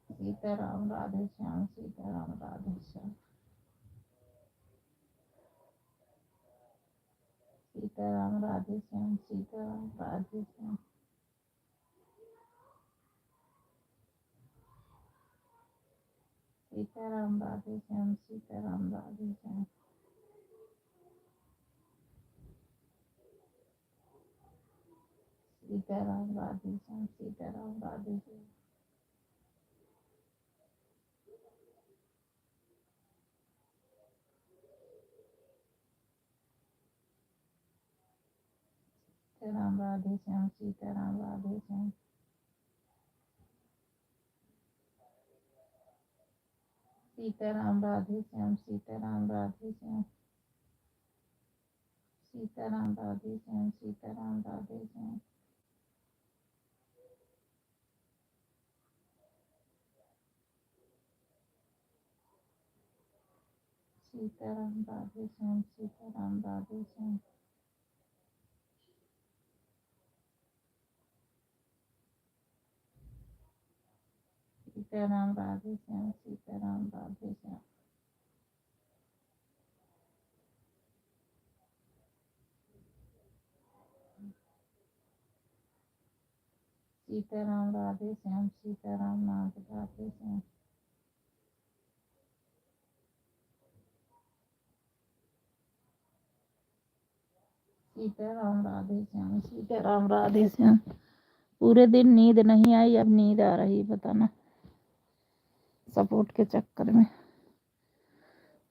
सीताराम राधे श्याम, सीताराम राधे श्याम, सीताराम राधे श्याम, सीताराम राधे श्याम, सीताराम राधे श्याम, सीताराम राधे श्याम, सीताराम राधे श्याम, सीताराम राधे श्याम, सीताराम राधे श्याम सीताराम राधे श्याम सीताराम राधे श्याम सीताराम राधे श्याम सीताराम राधे श्याम सीताराम राधे श्याम सीताराम राधे श्याम सीताराम राधे श्याम सीताराम राधे श्याम सीताराम राधे श्याम सीताराम राधे श्याम सीताराम राधे श्याम सीताराम राधे श्याम सीताराम राधे श्याम। पूरे दिन नींद नहीं आई, अब नींद आ रही, बताना सपोर्ट के चक्कर में।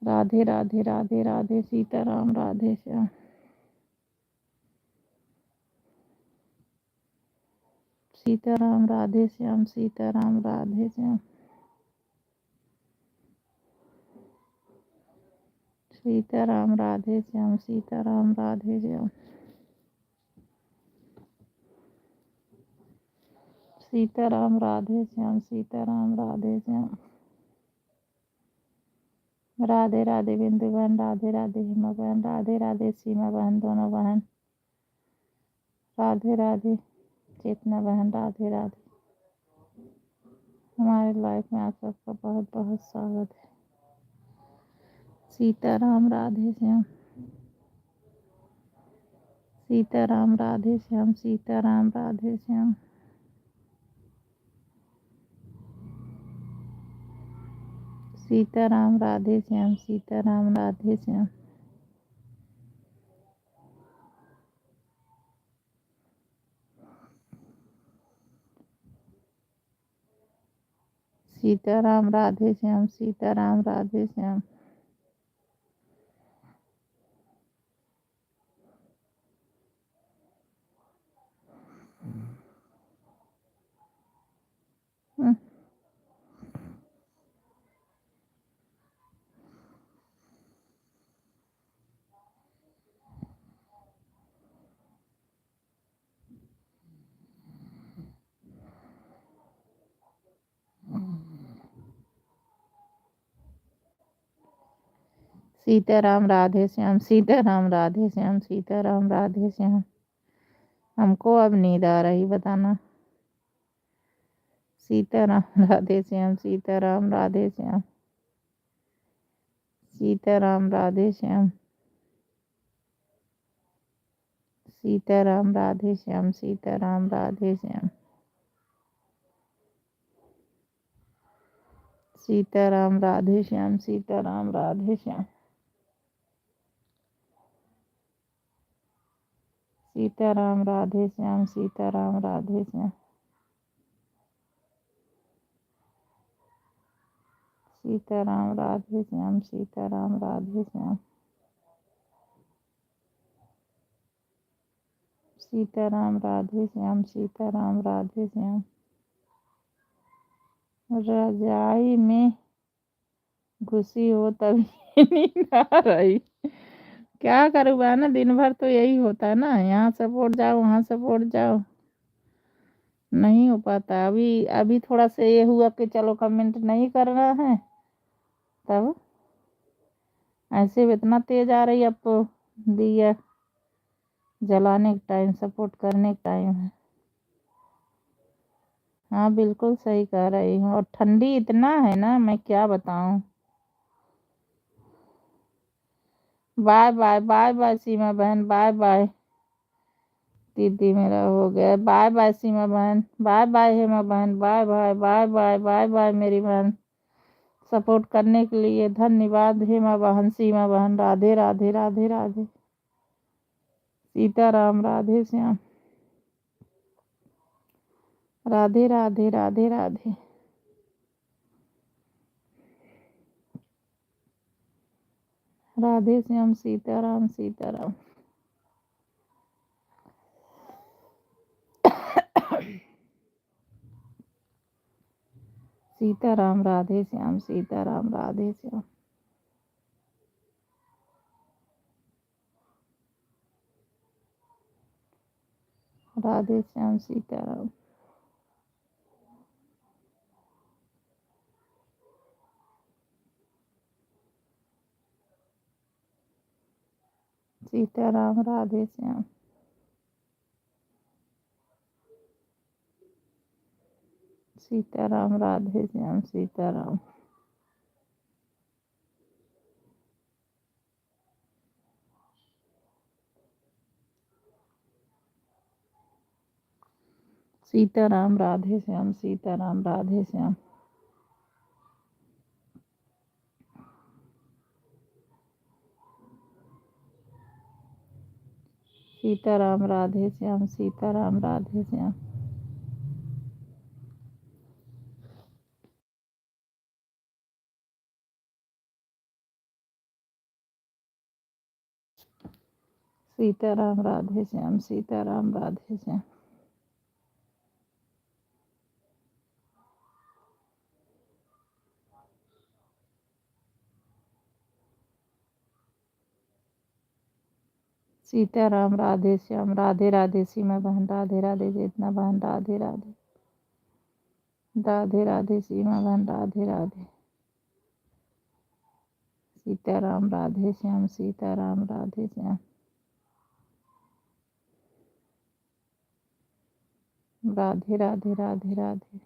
राधे राधे राधे राधे सीताराम राधे श्याम सीताराम राधे श्याम सीताराम राधे श्याम सीताराम राधे श्याम सीताराम राधे श्याम सीताराम राधे श्याम सीताराम राधे श्याम राधे राधे बिंदु बहन राधे राधे हिमा बहन राधे राधे सीमा बहन दोनों बहन राधे राधे चेतना बहन राधे राधे। हमारे लाइफ में आप सबका बहुत बहुत स्वागत है। सीताराम राधे श्याम सीताराम राधे श्याम सीताराम राधे श्याम सीताराम राधे श्याम सीताराम राधे श्याम सीताराम राधे श्याम सीताराम राधे श्याम सीताराम राधे श्याम सीताराम राधे श्याम सीताराम राधे श्याम। हमको अब नींद आ रही, बताना सीताराम राधे श्याम सीताराम राधे श्याम सीताराम राधे श्याम सीताराम राधे श्याम सीताराम राधे श्याम सीताराम राधे श्याम सीताराम राधे श्याम सीताराम राधे श्याम सीताराम राधे श्याम सीताराम राधे श्याम सीताराम राधे श्याम सीताराम राधे श्याम सीताराम राधे श्याम। रजाई में घुसी हो तभी नींद आ रही, क्या करूँ ना, दिन भर तो यही होता है ना, यहाँ सपोर्ट जाओ वहाँ सपोर्ट जाओ, नहीं हो पाता। अभी अभी थोड़ा सा ये हुआ कि चलो कमेंट नहीं करना है, तब ऐसे इतना तेज आ रही। अब तो दिया जलाने का टाइम, सपोर्ट करने का टाइम है। हाँ बिल्कुल सही कह रही हूँ, और ठंडी इतना है ना, मैं क्या बताऊँ। बाय बाय बाय बाय सीमा बहन, बाय बाय दीदी, मेरा हो गया। बाय बाय सीमा बहन, बाय बाय हेमा बहन, bye bye bye bye bye bye मेरी बहन। सपोर्ट करने के लिए धन्यवाद हेमा बहन सीमा बहन। राधे राधे राधे राधे सीताराम राधे श्याम राधे राधे राधे राधे राधे श्याम सीताराम सीताराम सीताराम राधे श्याम, सीताराम राधे श्याम। राधे श्याम सीताराम। सीताराम राधे श्याम। सीताराम राधे श्याम, सीताराम। सीताराम राधे श्याम, सीताराम राधे श्याम। सीताराम राधे श्याम, सीताराम राधे श्याम। सीताराम राधे श्याम, सीताराम राधे श्याम। सीताराम राधे श्याम। राधे राधे सीमा बहन, राधे राधे चेतना बहन, राधे राधे। राधे राधे सीमा बहन, राधे राधे। सीताराम राधे श्याम, सीताराम राधे श्याम। राधे राधे राधे राधे।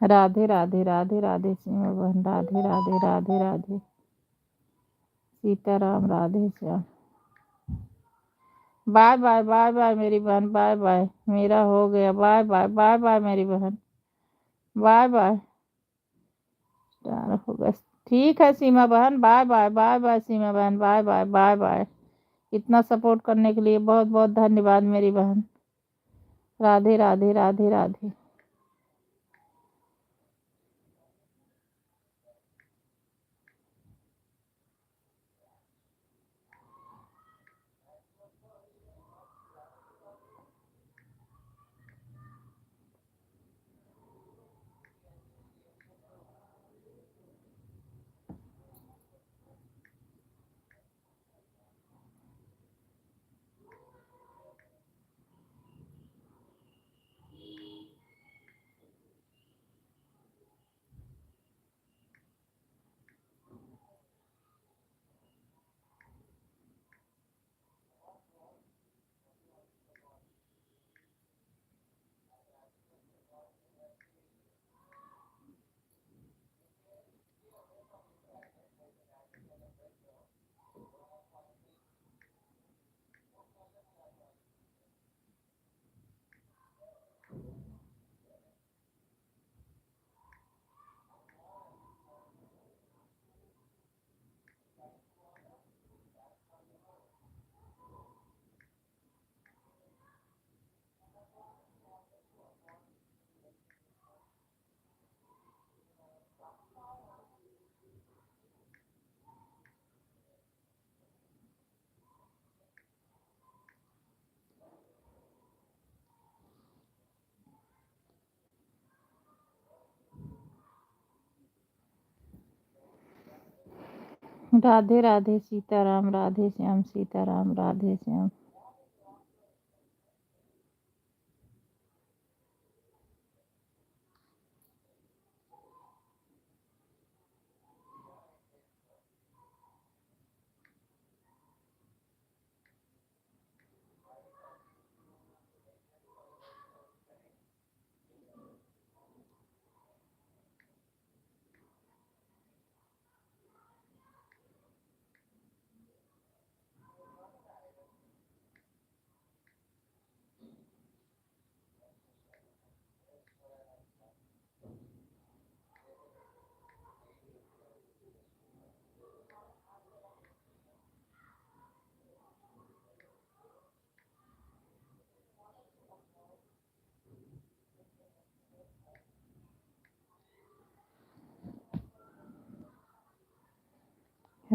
राधे राधे राधे राधे सीमा बहन, Radhe Radhe Radhe Radhe. Sitaram Radhe Shyam. Bye bye bye bye मेरी बहन, बाय बाय। मेरा हो गया, बाय बाय बाय बाय मेरी बहन, बाय बाय। होगा। ठीक है सीमा बहन, बाय बाय बाय बाय सीमा बहन, बाय बाय बाय बाय। इतना सपोर्ट करने के लिए बहुत बहुत धन्यवाद मेरी बहन। राधे राधे राधे राधे। राधे राधे सीताराम, राधे श्याम, सीताराम राधे श्याम।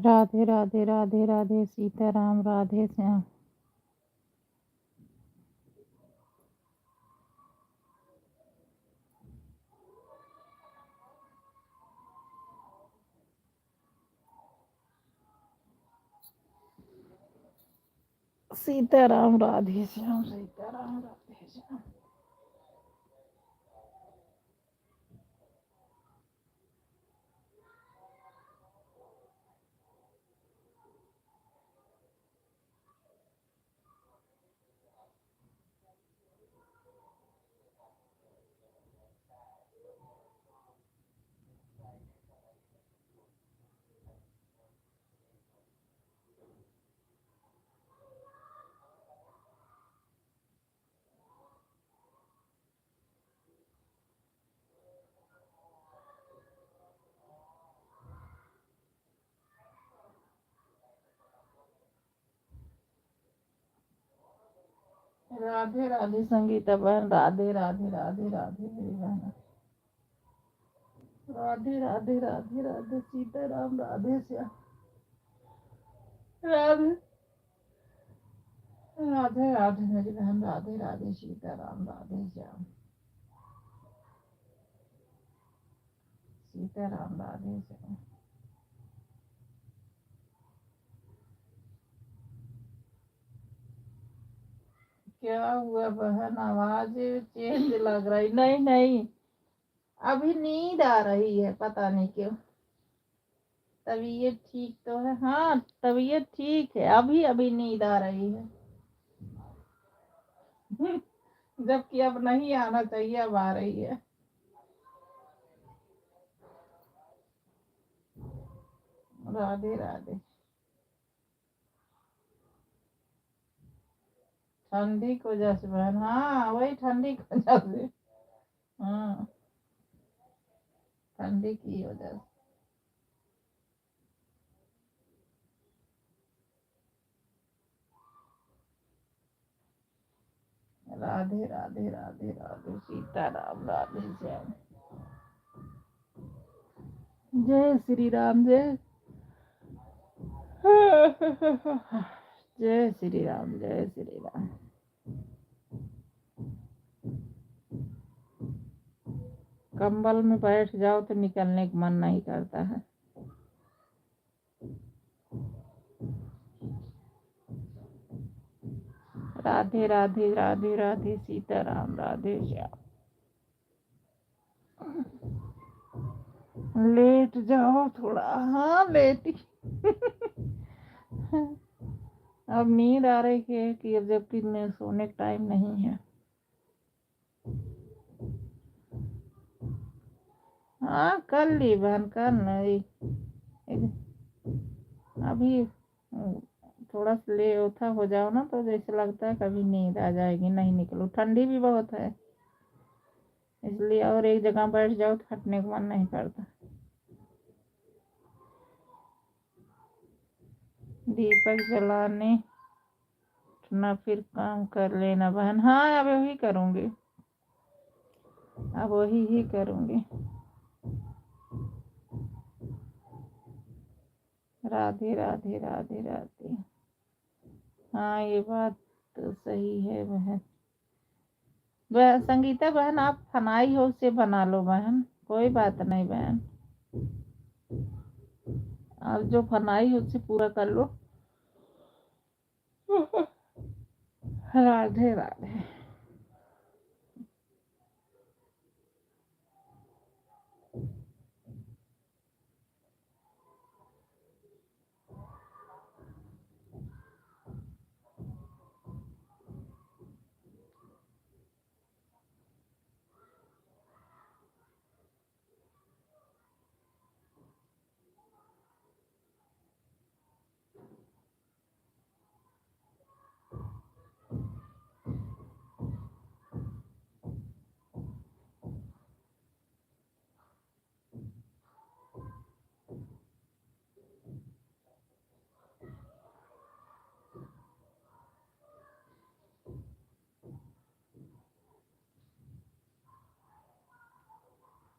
राधे राधे राधे राधे सीताराम राधे श्याम। सीताराम राधे श्याम सीताराम राधे श्याम। राधे राधे संगीता बहन राधे राधे राधे राधे मेरी बहन। राधे राधे राधे राधे सीताराम राधे श्याम। राधे राधे राधे मेरी बहन राधे राधे सीताराम राधे श्याम। सीताराम राधे श्याम। क्या हुआ बहन, आवाज चेंज लग रही? नहीं नहीं, अभी नींद आ रही है, पता नहीं क्यों। तबीयत ठीक तो है? हाँ तबीयत ठीक है, अभी अभी नींद आ रही है। जबकि अब नहीं आना चाहिए, अब आ रही है। राधे राधे। ठंडी की वजह से बहन, हाँ वही ठंडी की वजह से। हाँ ठंडी की वजह से। राधे राधे राधे राधे सीताराम राधे श्याम। जय श्री राम जय। जय श्री राम जय श्री राम। कंबल में बैठ जाओ तो निकलने का मन नहीं करता है। राधे राधे राधे राधे सीताराम राधे श्याम। लेट जाओ थोड़ा, हाँ लेटी। अब नींद आ रही है कि अब जबकि सोने का टाइम नहीं है। हाँ कर ली बहन, कर नहीं अभी थोड़ा सा ले उठा हो जाओ ना तो जैसे लगता है कभी नींद आ जाएगी, नहीं निकलो। ठंडी भी बहुत है इसलिए, और एक जगह बैठ जाओ तो हटने का मन नहीं करता। दीपक जलाने ना, फिर काम कर लेना बहन। हाँ अब वही करूँगी, अब वही ही करूँगी। राधे राधे राधे राधे। हाँ ये बात तो सही है बहन। संगीता बहन आप फनाई हो से बना लो बहन, कोई बात नहीं बहन। आप जो फनाई हो उससे पूरा कर लो। राधे राधे।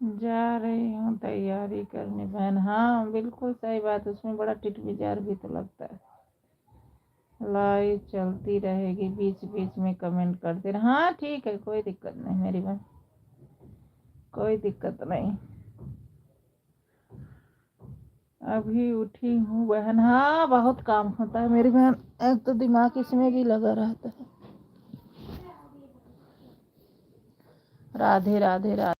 जा रही हूँ तैयारी करने बहन। हाँ बिल्कुल सही बात, उसमें बड़ा टिटमिजार भी तो लगता है। लाइव चलती रहेगी, बीच बीच में कमेंट करते रहे। हाँ ठीक है, कोई दिक्कत नहीं मेरी बहन, कोई दिक्कत नहीं। अभी उठी हूँ बहन। हाँ बहुत काम होता है मेरी बहन, एक तो दिमाग इसमें भी लगा रहता है। राधे राधे राधे।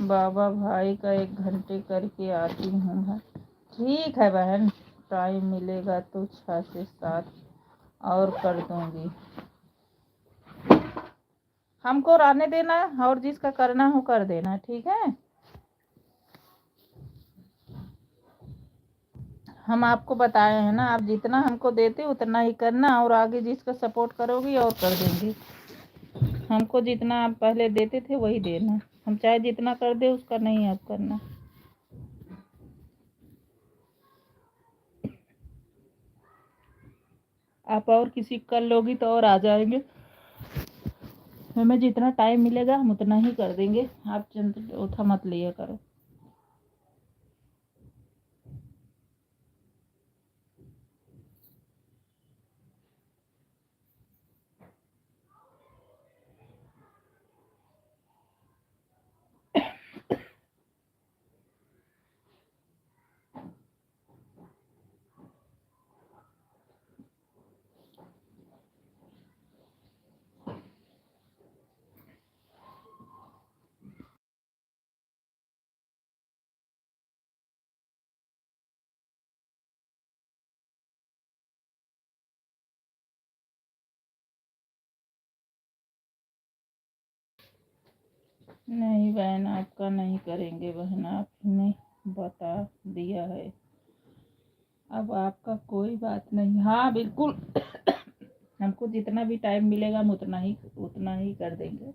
बाबा भाई का 1 घंटे करके आती हूँ मैं। ठीक है बहन, टाइम मिलेगा तो 6 से 7 और कर दूंगी। हमको रहने देना और जिसका करना हो कर देना, ठीक है। हम आपको बताए हैं ना, आप जितना हमको देते उतना ही करना, और आगे जिसका सपोर्ट करोगी और कर देंगे। हमको जितना आप पहले देते थे वही देना, हम चाहे जितना कर दे उसका नहीं आप करना। आप और किसी कर लोगी तो और आ जाएंगे। हमें जितना टाइम मिलेगा हम उतना ही कर देंगे, आप चिंता उठा मत लिया करो। नहीं बहन, आपका नहीं करेंगे बहन, आपने बता दिया है। अब आपका कोई बात नहीं। हाँ बिल्कुल हमको जितना भी टाइम मिलेगा हम उतना ही कर देंगे।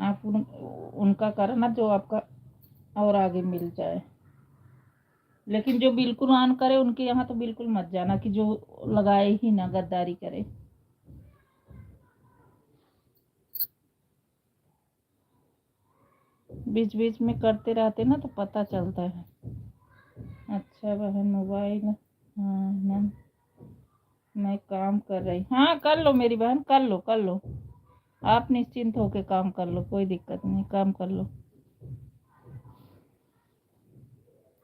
आप उनका करना जो आपका और आगे मिल जाए। लेकिन जो बिल्कुल ऑन करे उनके यहाँ तो बिल्कुल मत जाना, कि जो लगाए ही ना गद्दारी करे। बीच बीच में करते रहते ना तो पता चलता है। अच्छा बहन मोबाइल, हाँ ना, मैं काम कर रही। हाँ कर लो मेरी बहन, कर लो कर लो, आप निश्चिंत होके काम कर लो, कोई दिक्कत नहीं, काम कर लो।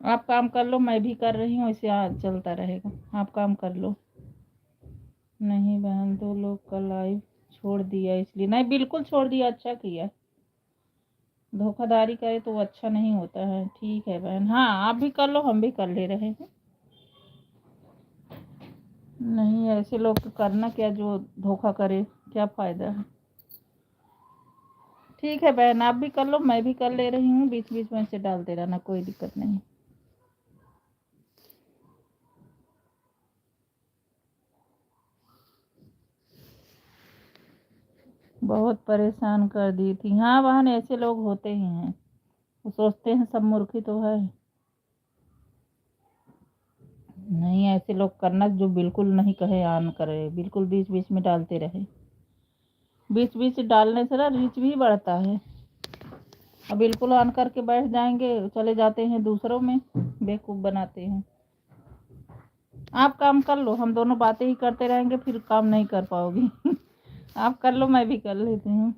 आप काम कर लो, मैं भी कर रही हूँ, ऐसे चलता रहेगा। आप काम कर लो। नहीं बहन, 2 लोग का लाइव छोड़ दिया इसलिए। नहीं बिल्कुल छोड़ दिया, अच्छा किया। धोखाधड़ी करे तो वो अच्छा नहीं होता है। ठीक है बहन, हाँ आप भी कर लो, हम भी कर ले रहे हैं। नहीं ऐसे लोग को करना क्या जो धोखा करे, क्या फ़ायदा है। ठीक है बहन, आप भी कर लो, मैं भी कर ले रही हूँ, बीच बीच में से डालते रहना, कोई दिक्कत नहीं। बहुत परेशान कर दी थी। हाँ बहन, ऐसे लोग होते ही हैं, वो सोचते हैं सब मूर्ख ही तो है। नहीं ऐसे लोग करना जो बिल्कुल नहीं कहे ऑन करे, बिल्कुल बीच बीच में डालते रहे। बीच बीच डालने से ना रीच भी बढ़ता है। अब बिल्कुल ऑन करके बैठ जाएंगे, चले जाते हैं दूसरों में, बेवकूफ़ बनाते हैं। आप काम कर लो, हम दोनों बातें ही करते रहेंगे, फिर काम नहीं कर पाओगी आप कर लो, मैं भी कर लेती हूँ।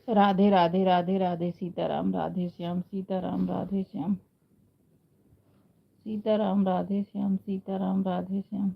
राधे राधे राधे राधे सीताराम राधे श्याम सीताराम राधे श्याम सीताराम राधे श्याम सीताराम राधे श्याम।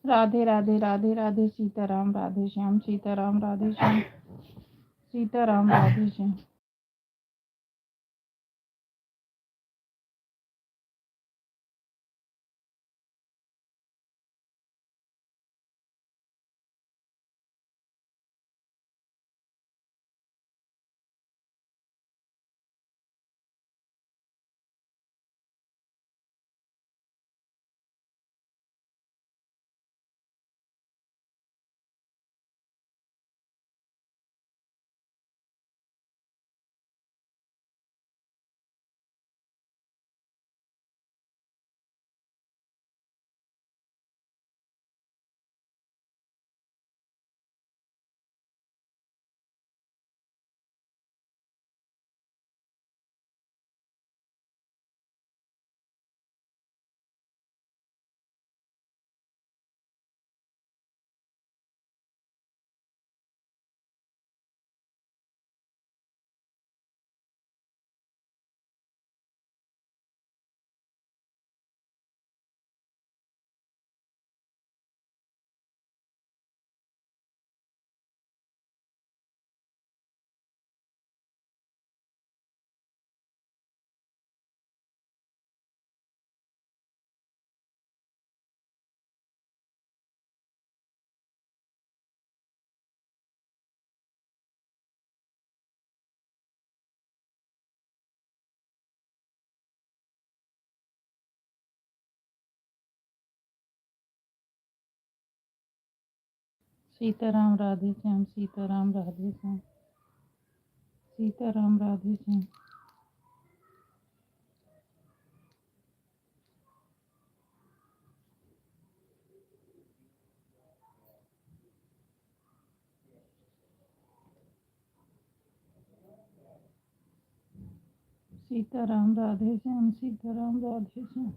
राधे राधे राधे राधे सीताराम राधे श्याम सीताराम राधे श्याम सीताराम राधे श्याम। सीताराम राधे श्याम, सीताराम राधे श्याम, सीताराम राधे श्याम। सीताराम राधे श्याम, सीताराम राधे श्याम।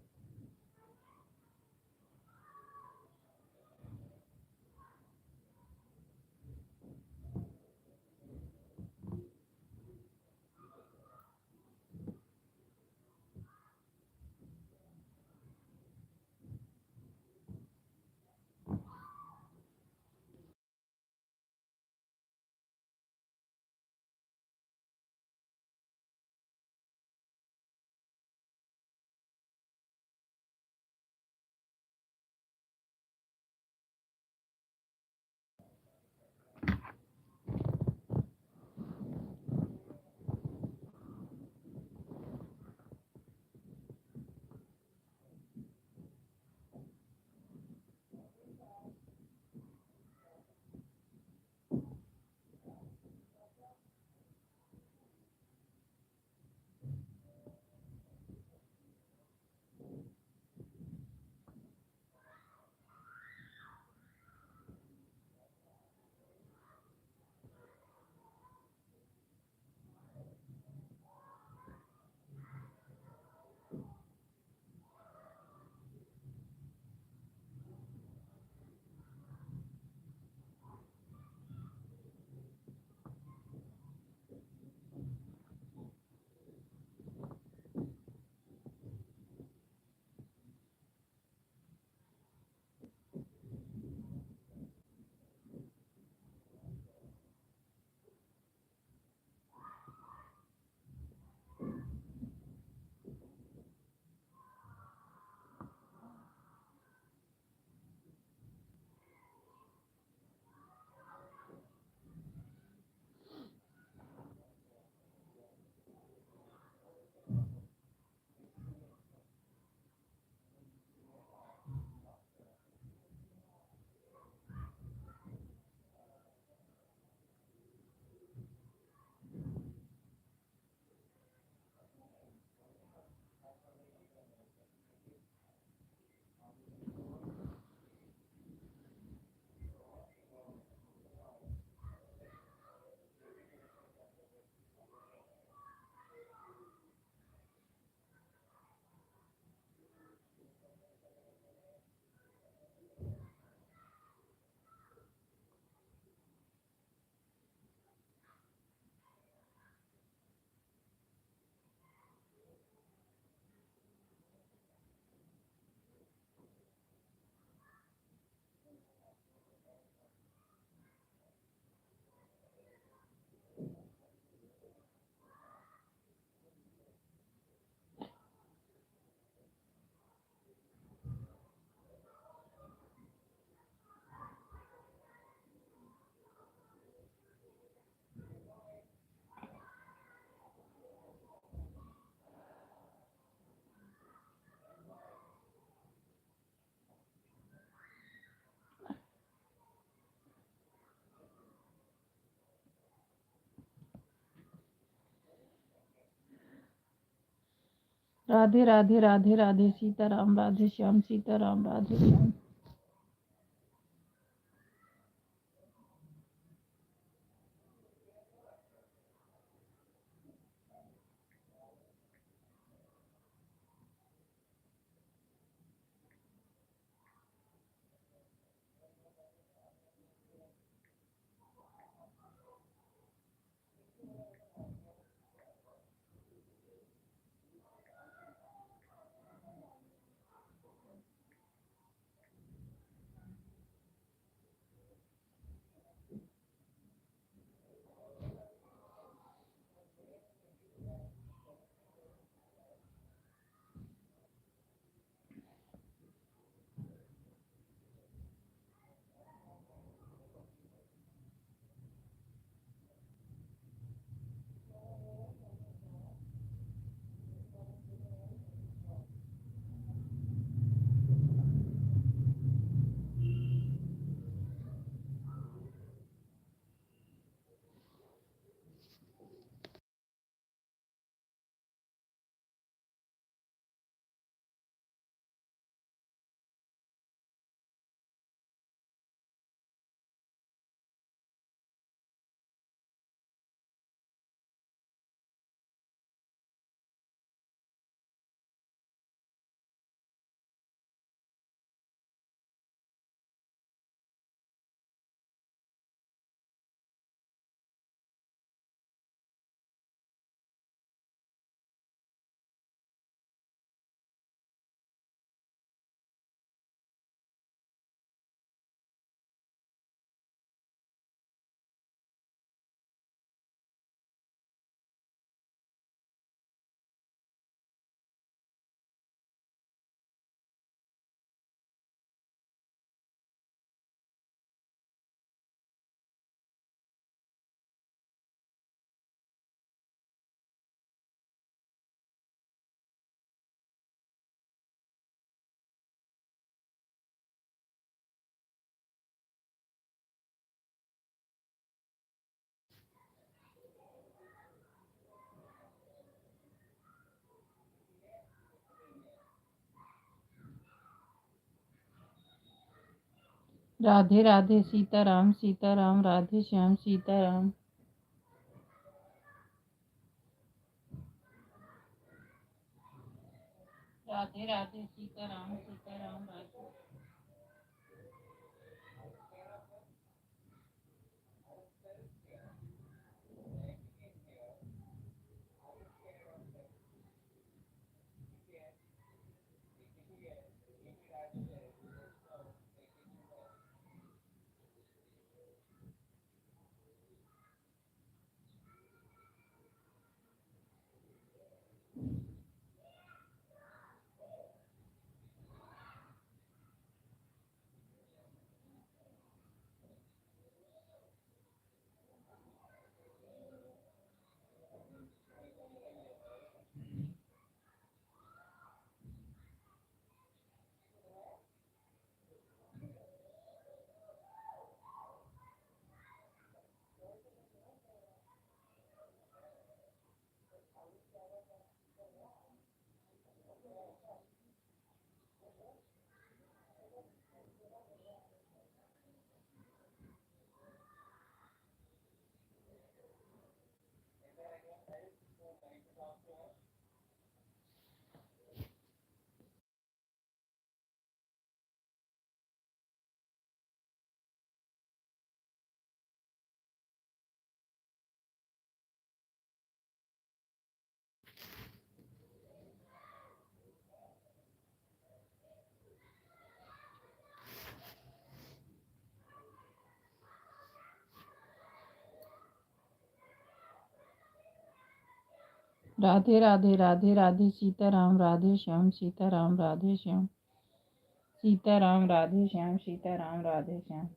राधे राधे राधे राधे, सीताराम राधे श्याम, सीताराम राधे श्याम। राधे राधे सीताराम सीताराम राधे श्याम सीताराम। राधे राधे सीताराम सीताराम राधे। राधे राधे राधे राधे सीताराम राधे श्याम सीताराम राधे श्याम सीताराम राधे श्याम सीताराम राधे श्याम।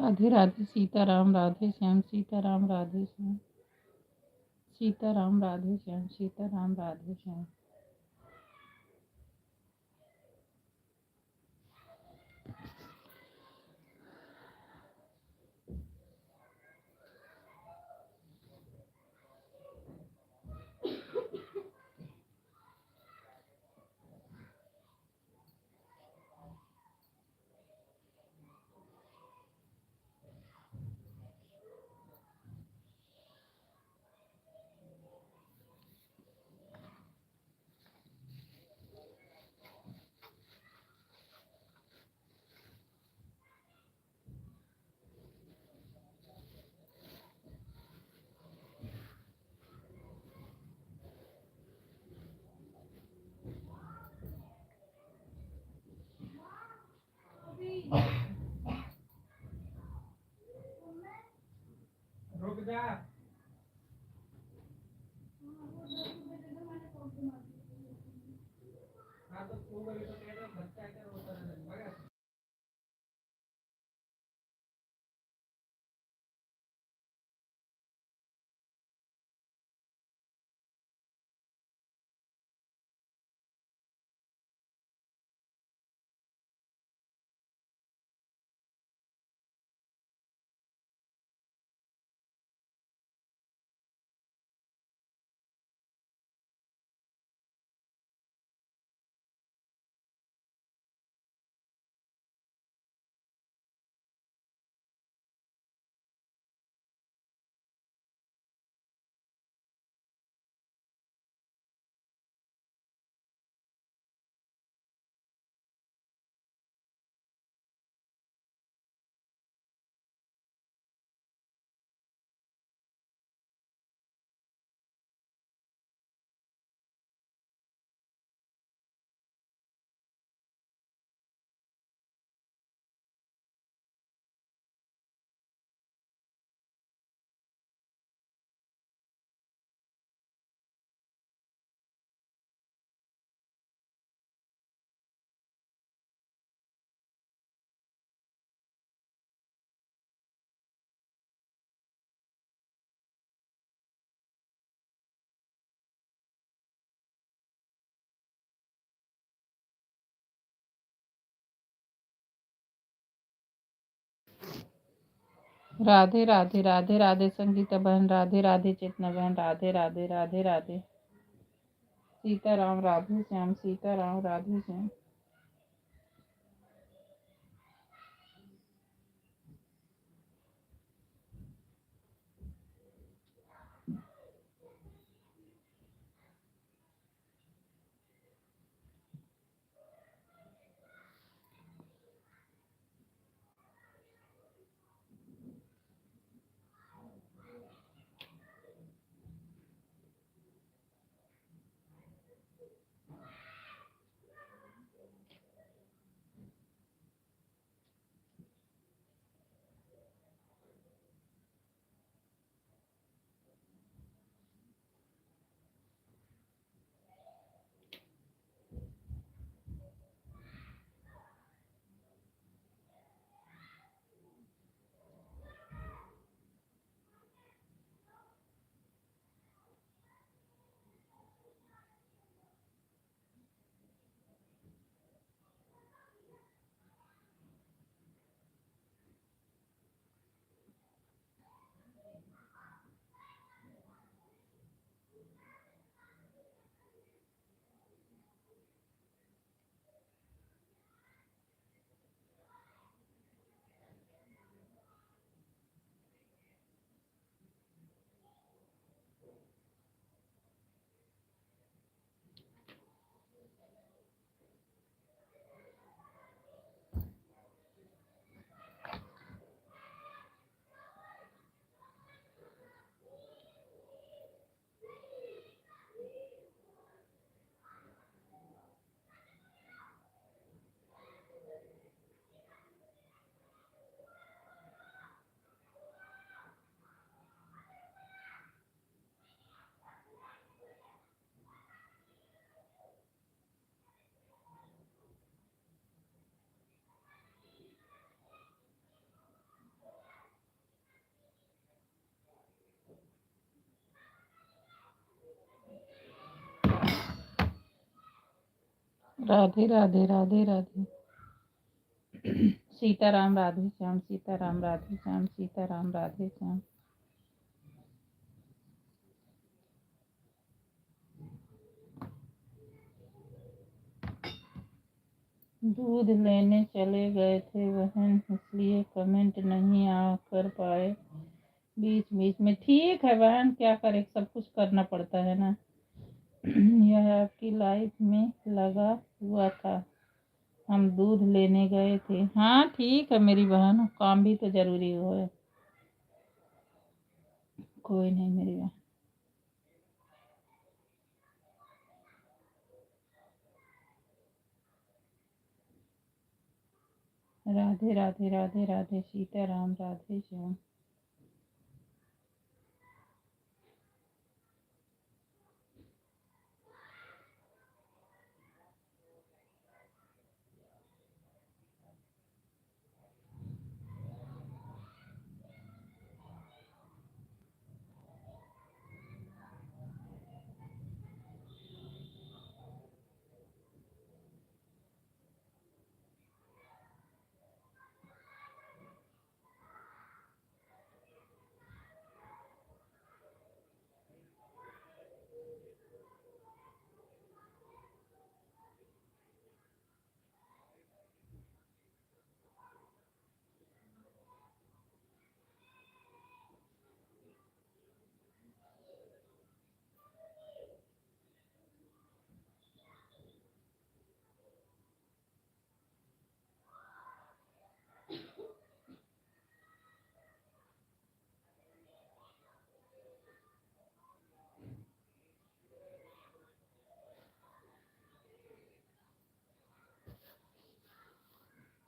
राधे राधे सीताराम राधे श्याम सीताराम राधे श्याम सीताराम राधे श्याम सीताराम राधे श्याम। रुक जा। हाँ तो तू बोली तो कह दो बच्चा क्या रोता है बघा। राधे राधे राधे राधे संगीता बहन राधे राधे चेतना बहन राधे राधे राधे राधे सीताराम राधे श्याम सीताराम राधे श्याम। राधे राधे राधे राधे। सीताराम राधे श्याम, सीताराम राधे श्याम, सीताराम राधे श्याम। दूध लेने चले गए थे बहन, इसलिए कमेंट नहीं कर पाए बीच बीच में। ठीक है बहन, क्या करें, सब कुछ करना पड़ता है ना। यह आपकी लाइफ में लगा हुआ था, हम दूध लेने गए थे। हाँ ठीक है मेरी बहन, काम भी तो जरूरी है। कोई नहीं मेरी बहन। राधे राधे राधे राधे, सीताराम राधे श्याम।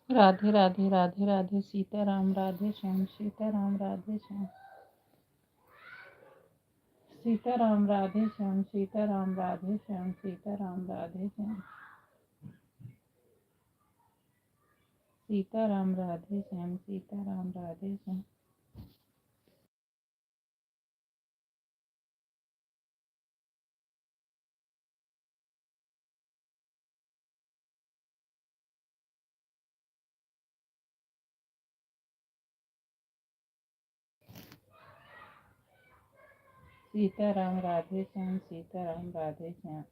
राधे राधे राधे राधे, सीताराम राधे श्याम, सीताराम राधे श्याम। सीताराम राधे श्याम, सीताराम राधे श्याम, सीताराम राधे श्याम। सीताराम राधे श्याम, सीताराम राधे श्याम। सीताराम राधे श्याम, सीताराम राधे श्याम।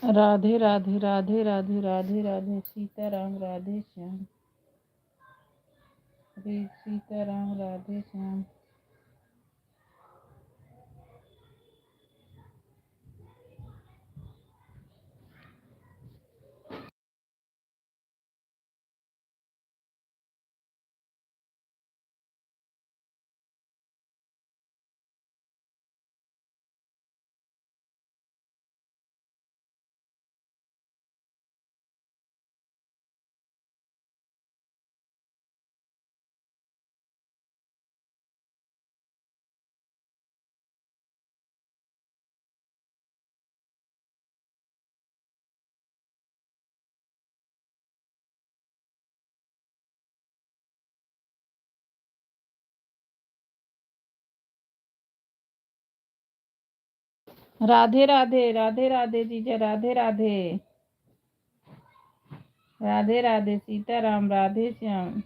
राधे राधे राधे राधे राधे राधे सीताराम राधे श्याम। हरे सीताराम राधे श्याम। राधे राधे राधे राधे जीजा राधे राधे। राधे राधे सीताराम राधे श्याम।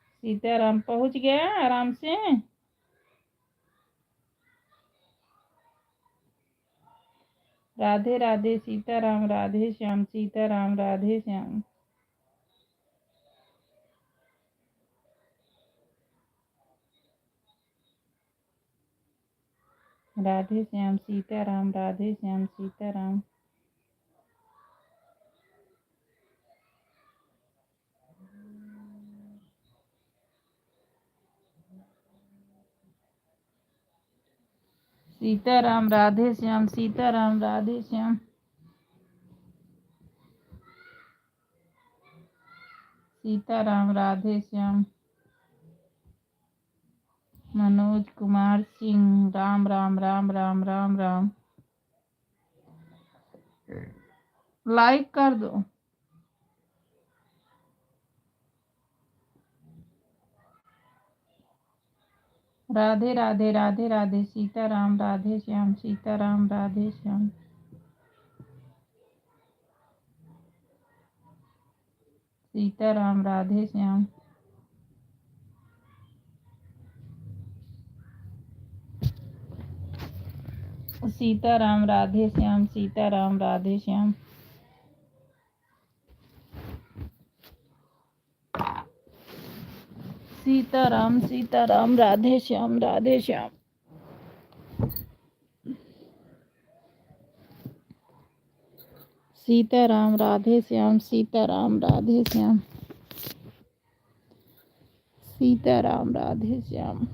सीताराम पहुंच गया आराम से। राधे राधे सीताराम राधे श्याम सीताराम राधे श्याम। राधे श्याम सीताराम राधे श्याम सीताराम। सीताराम राधे श्याम सीताराम राधे श्याम। सीताराम राधे श्याम। मनोज कुमार सिंह राम राम राम राम राम राम। लाइक कर दो। राधे राधे राधे राधे सीताराम राधे श्याम सीताराम राधे श्याम। सीताराम राधे श्याम। सीताराम राधे श्याम सीताराम राधे श्याम। सीताराम सीताराम राधे श्याम राधे श्याम। सीताराम राधे श्याम सीताराम राधे श्याम। सीताराम राधे श्याम।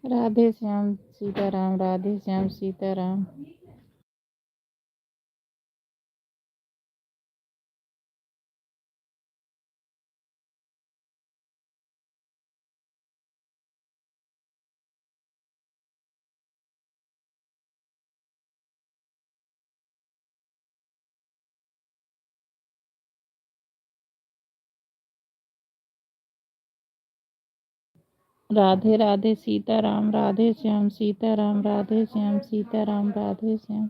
राधे श्याम सीताराम राधे श्याम सीताराम। राधे राधे सीताराम राधे श्याम सीताराम राधे श्याम सीताराम राधे श्याम।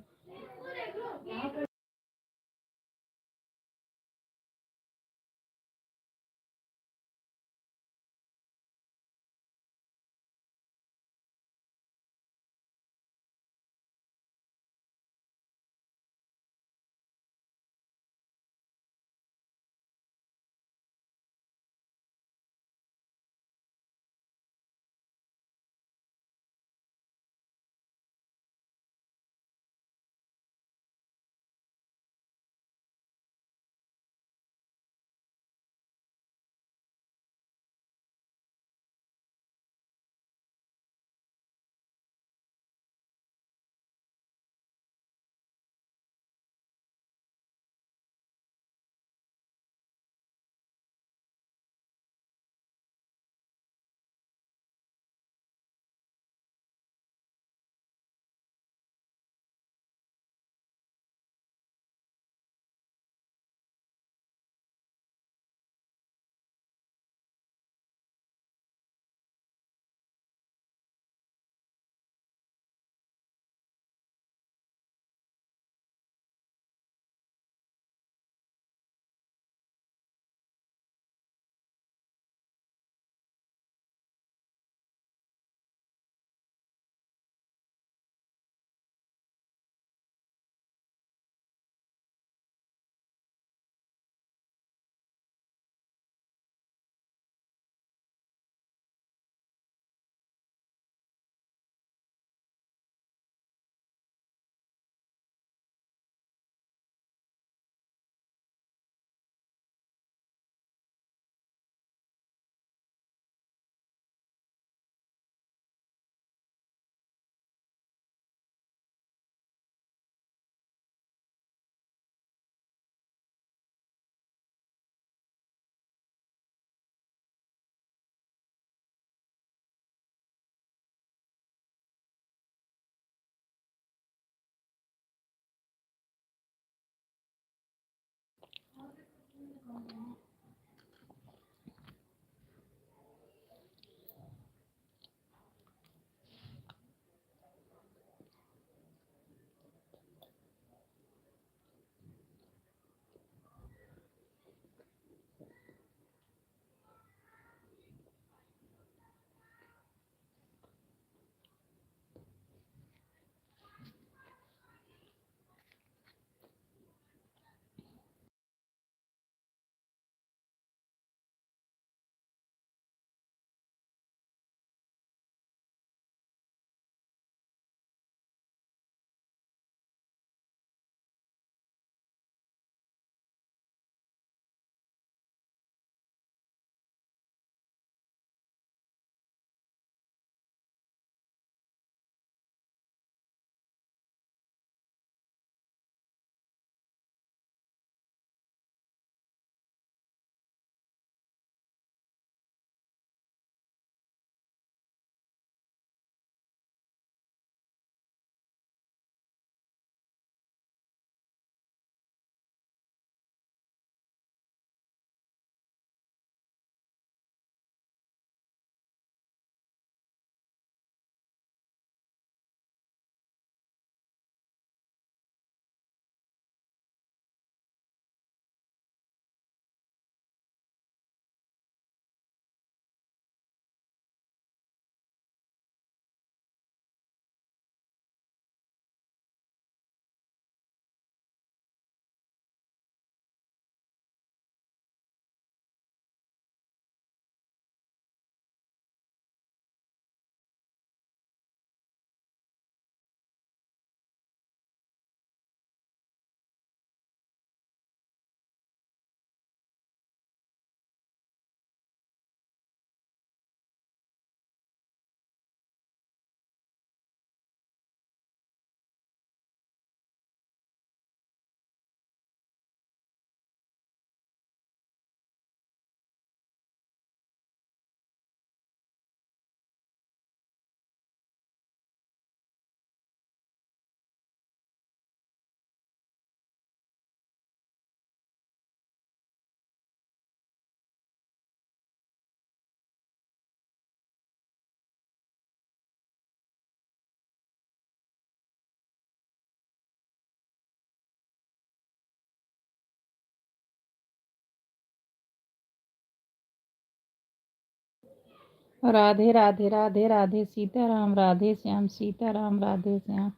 राधे राधे राधे राधे सीताराम राधे श्याम सीताराम राधे श्याम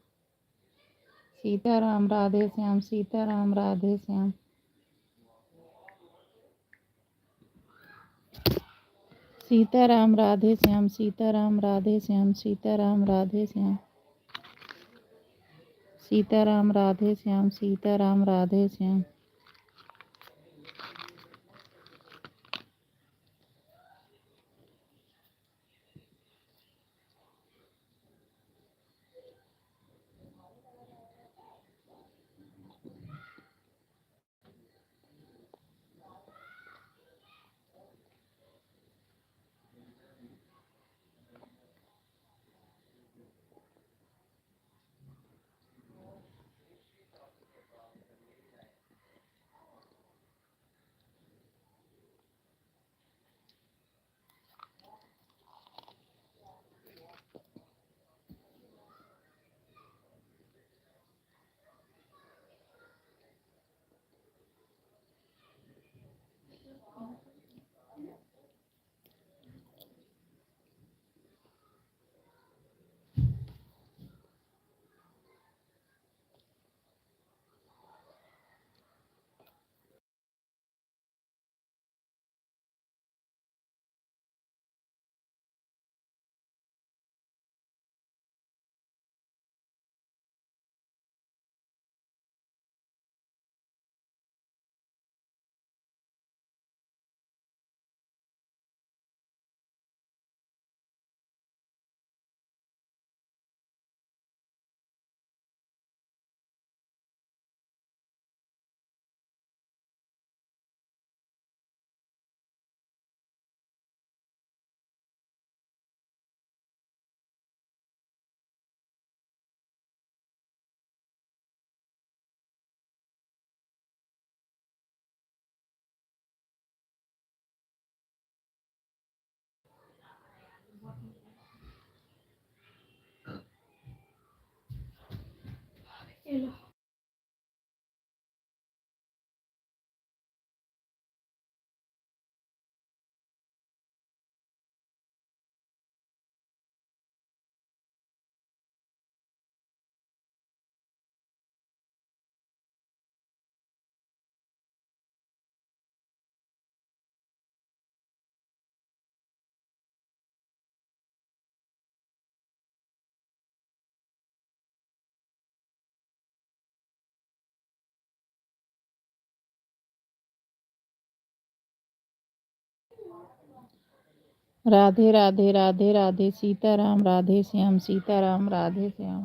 सीताराम राधे श्याम सीताराम राधे श्याम सीताराम राधे श्याम सीताराम राधे श्याम सीताराम राधे श्याम सीताराम राधे श्याम सीताराम राधे श्याम राधे राधे राधे राधे सीताराम राधे श्याम सीताराम राधे श्याम।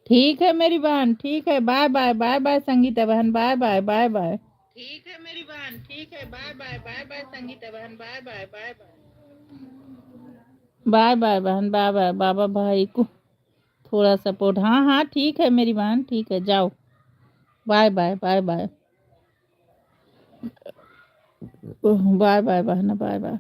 ठीक है मेरी बहन, ठीक है, bye bye bye bye Sangeeta बहन, बाय बाय बाय बाय। ठीक है मेरी बहन, ठीक है, bye bye bye bye Sangeeta बहन, bye bye bye bye. Bye bye बहन, बाय बाय। बाबा भाई को थोड़ा सपोर्ट। हाँ हाँ ठीक है मेरी बहन, ठीक है, जाओ, bye bye bye bye. Bye bye बहन, बाय बाय।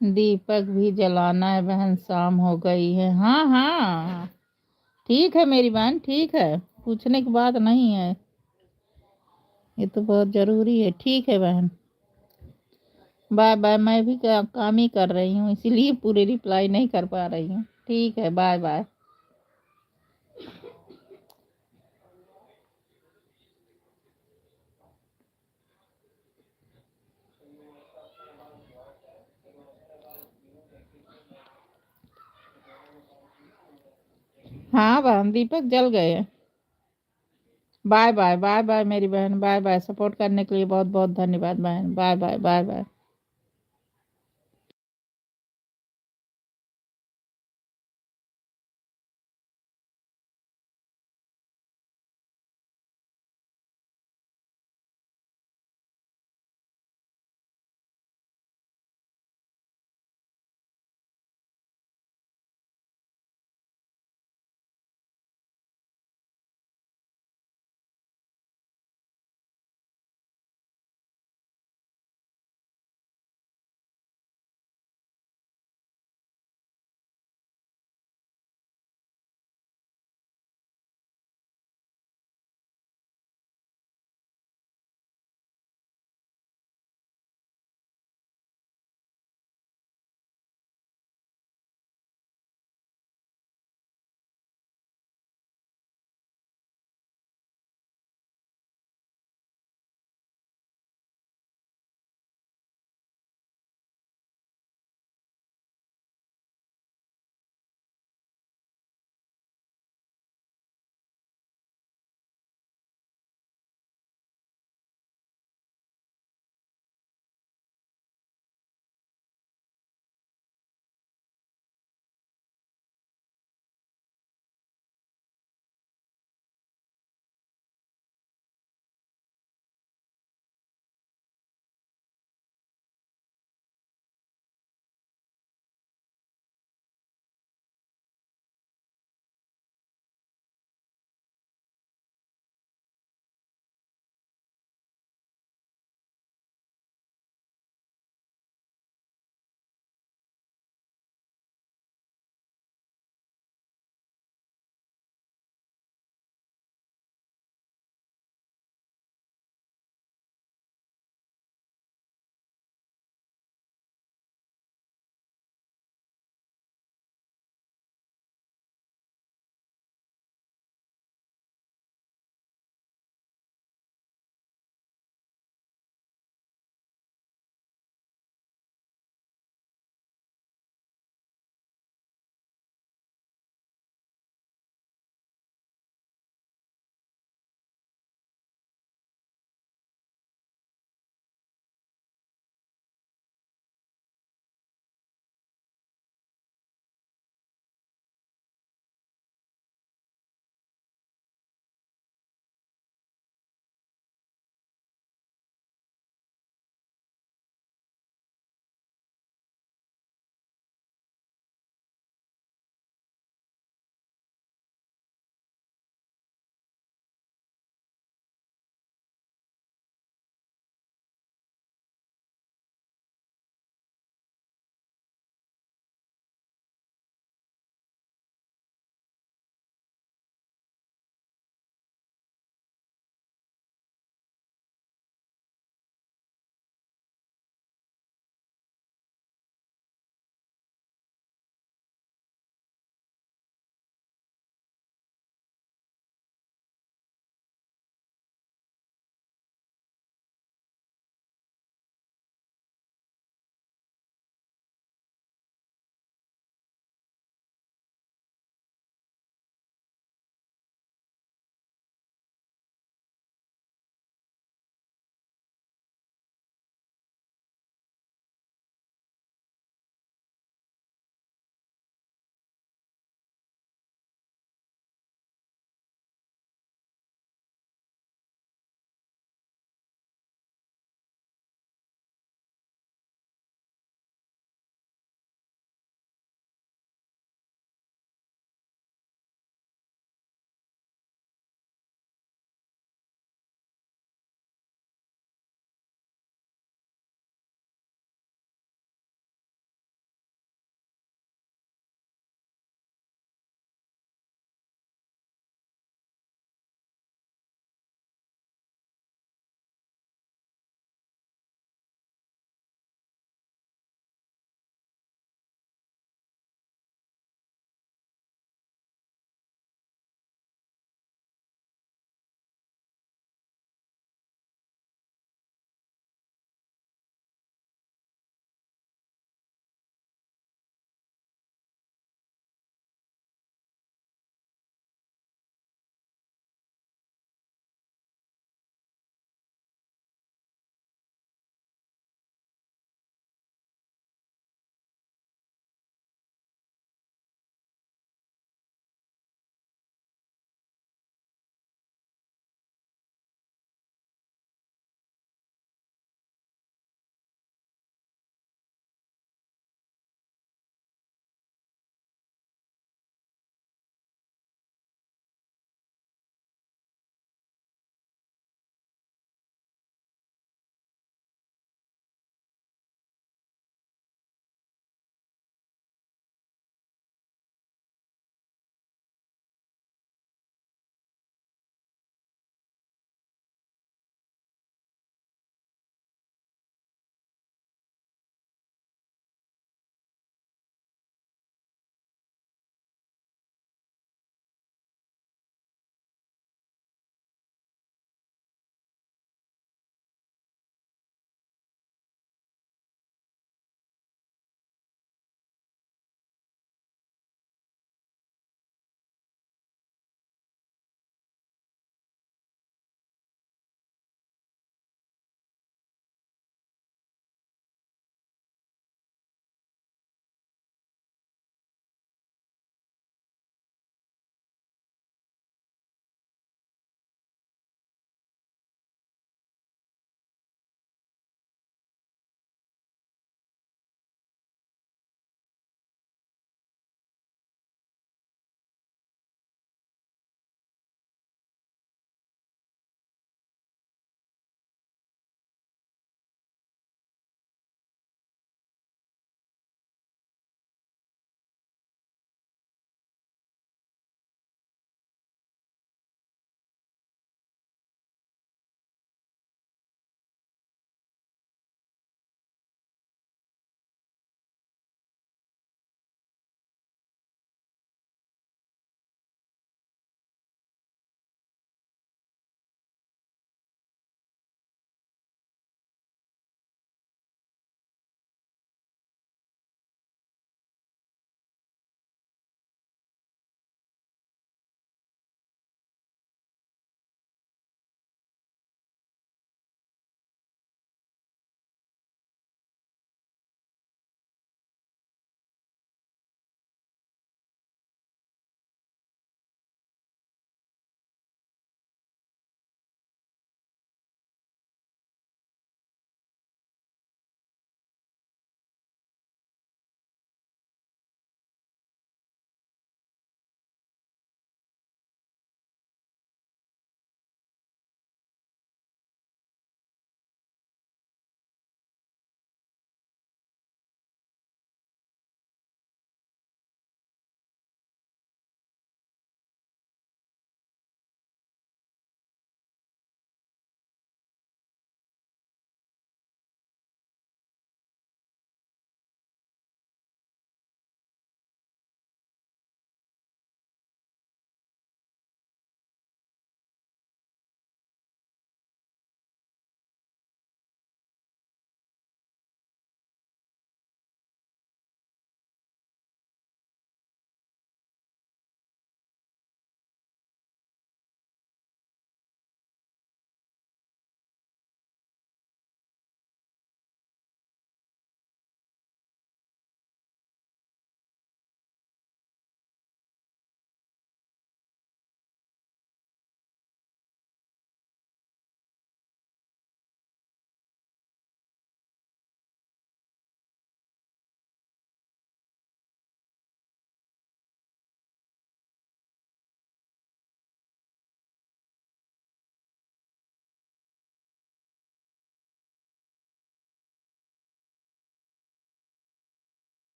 दीपक भी जलाना है बहन, शाम हो गई है। हाँ हाँ ठीक है मेरी बहन, ठीक है, पूछने की बात नहीं है, ये तो बहुत ज़रूरी है। ठीक है बहन, बाय बाय। मैं भी काम ही कर रही हूँ, इसीलिए पूरी रिप्लाई नहीं कर पा रही हूँ। ठीक है, बाय बाय। हाँ बहन, दीपक जल गए। बाय बाय बाय बाय मेरी बहन, बाय बाय। सपोर्ट करने के लिए बहुत बहुत धन्यवाद बहन, bye bye bye bye.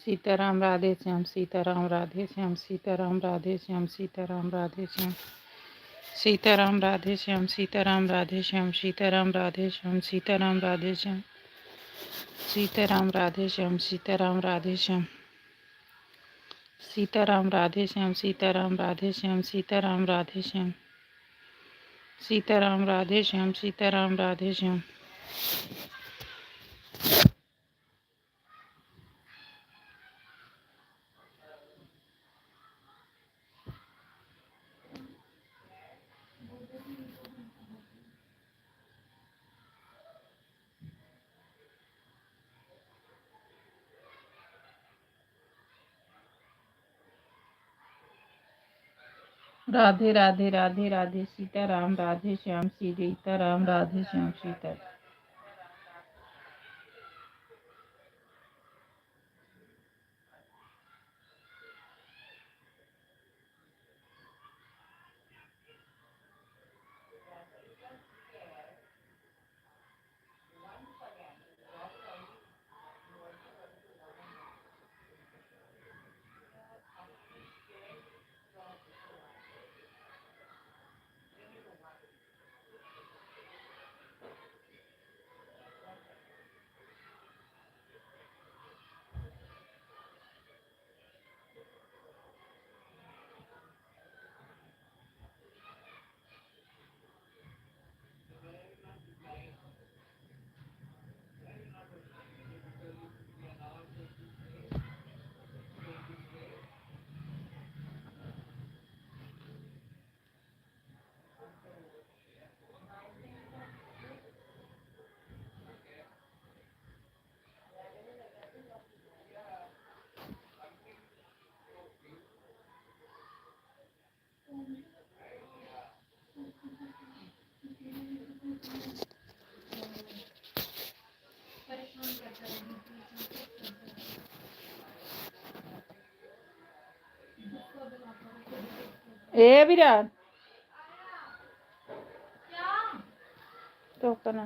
Sitaram Radhe Shyam Sitaram Radhe Shyam Sitaram Radhe Shyam Sitaram Radhe Shyam Sitaram Radhe Shyam Sitaram Radhe Shyam Sitaram Radhe Shyam Sitaram Radhe Shyam Sitaram Radhe Shyam Sitaram Radhe Shyam Sitaram Radhe Shyam Sitaram Radhe Shyam Sitaram Radhe Shyam Sitaram Radhe Shyam Sitaram Radhe Shyam Radhe Radhe Radhe Radhe Sitaram Radhe Shyam Sitaram Radhe Shyam Sita ए विराट तो करना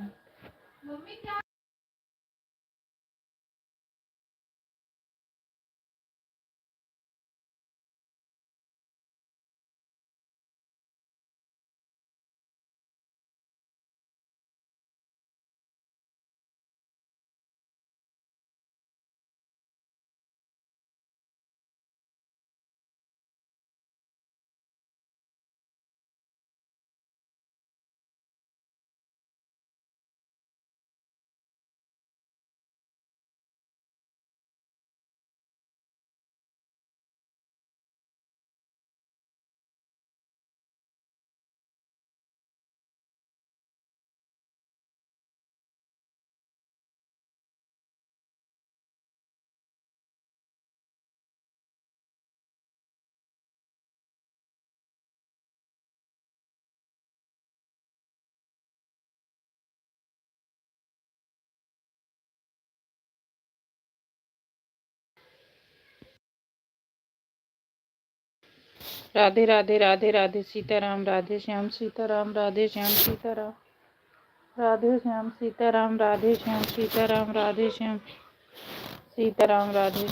राधे राधे राधे राधे सीताराम राधे श्याम सीताराम राधे श्याम सीताराम राधे श्याम सीताराम राधे श्याम सीताराम राधे श्याम सीताराम राधे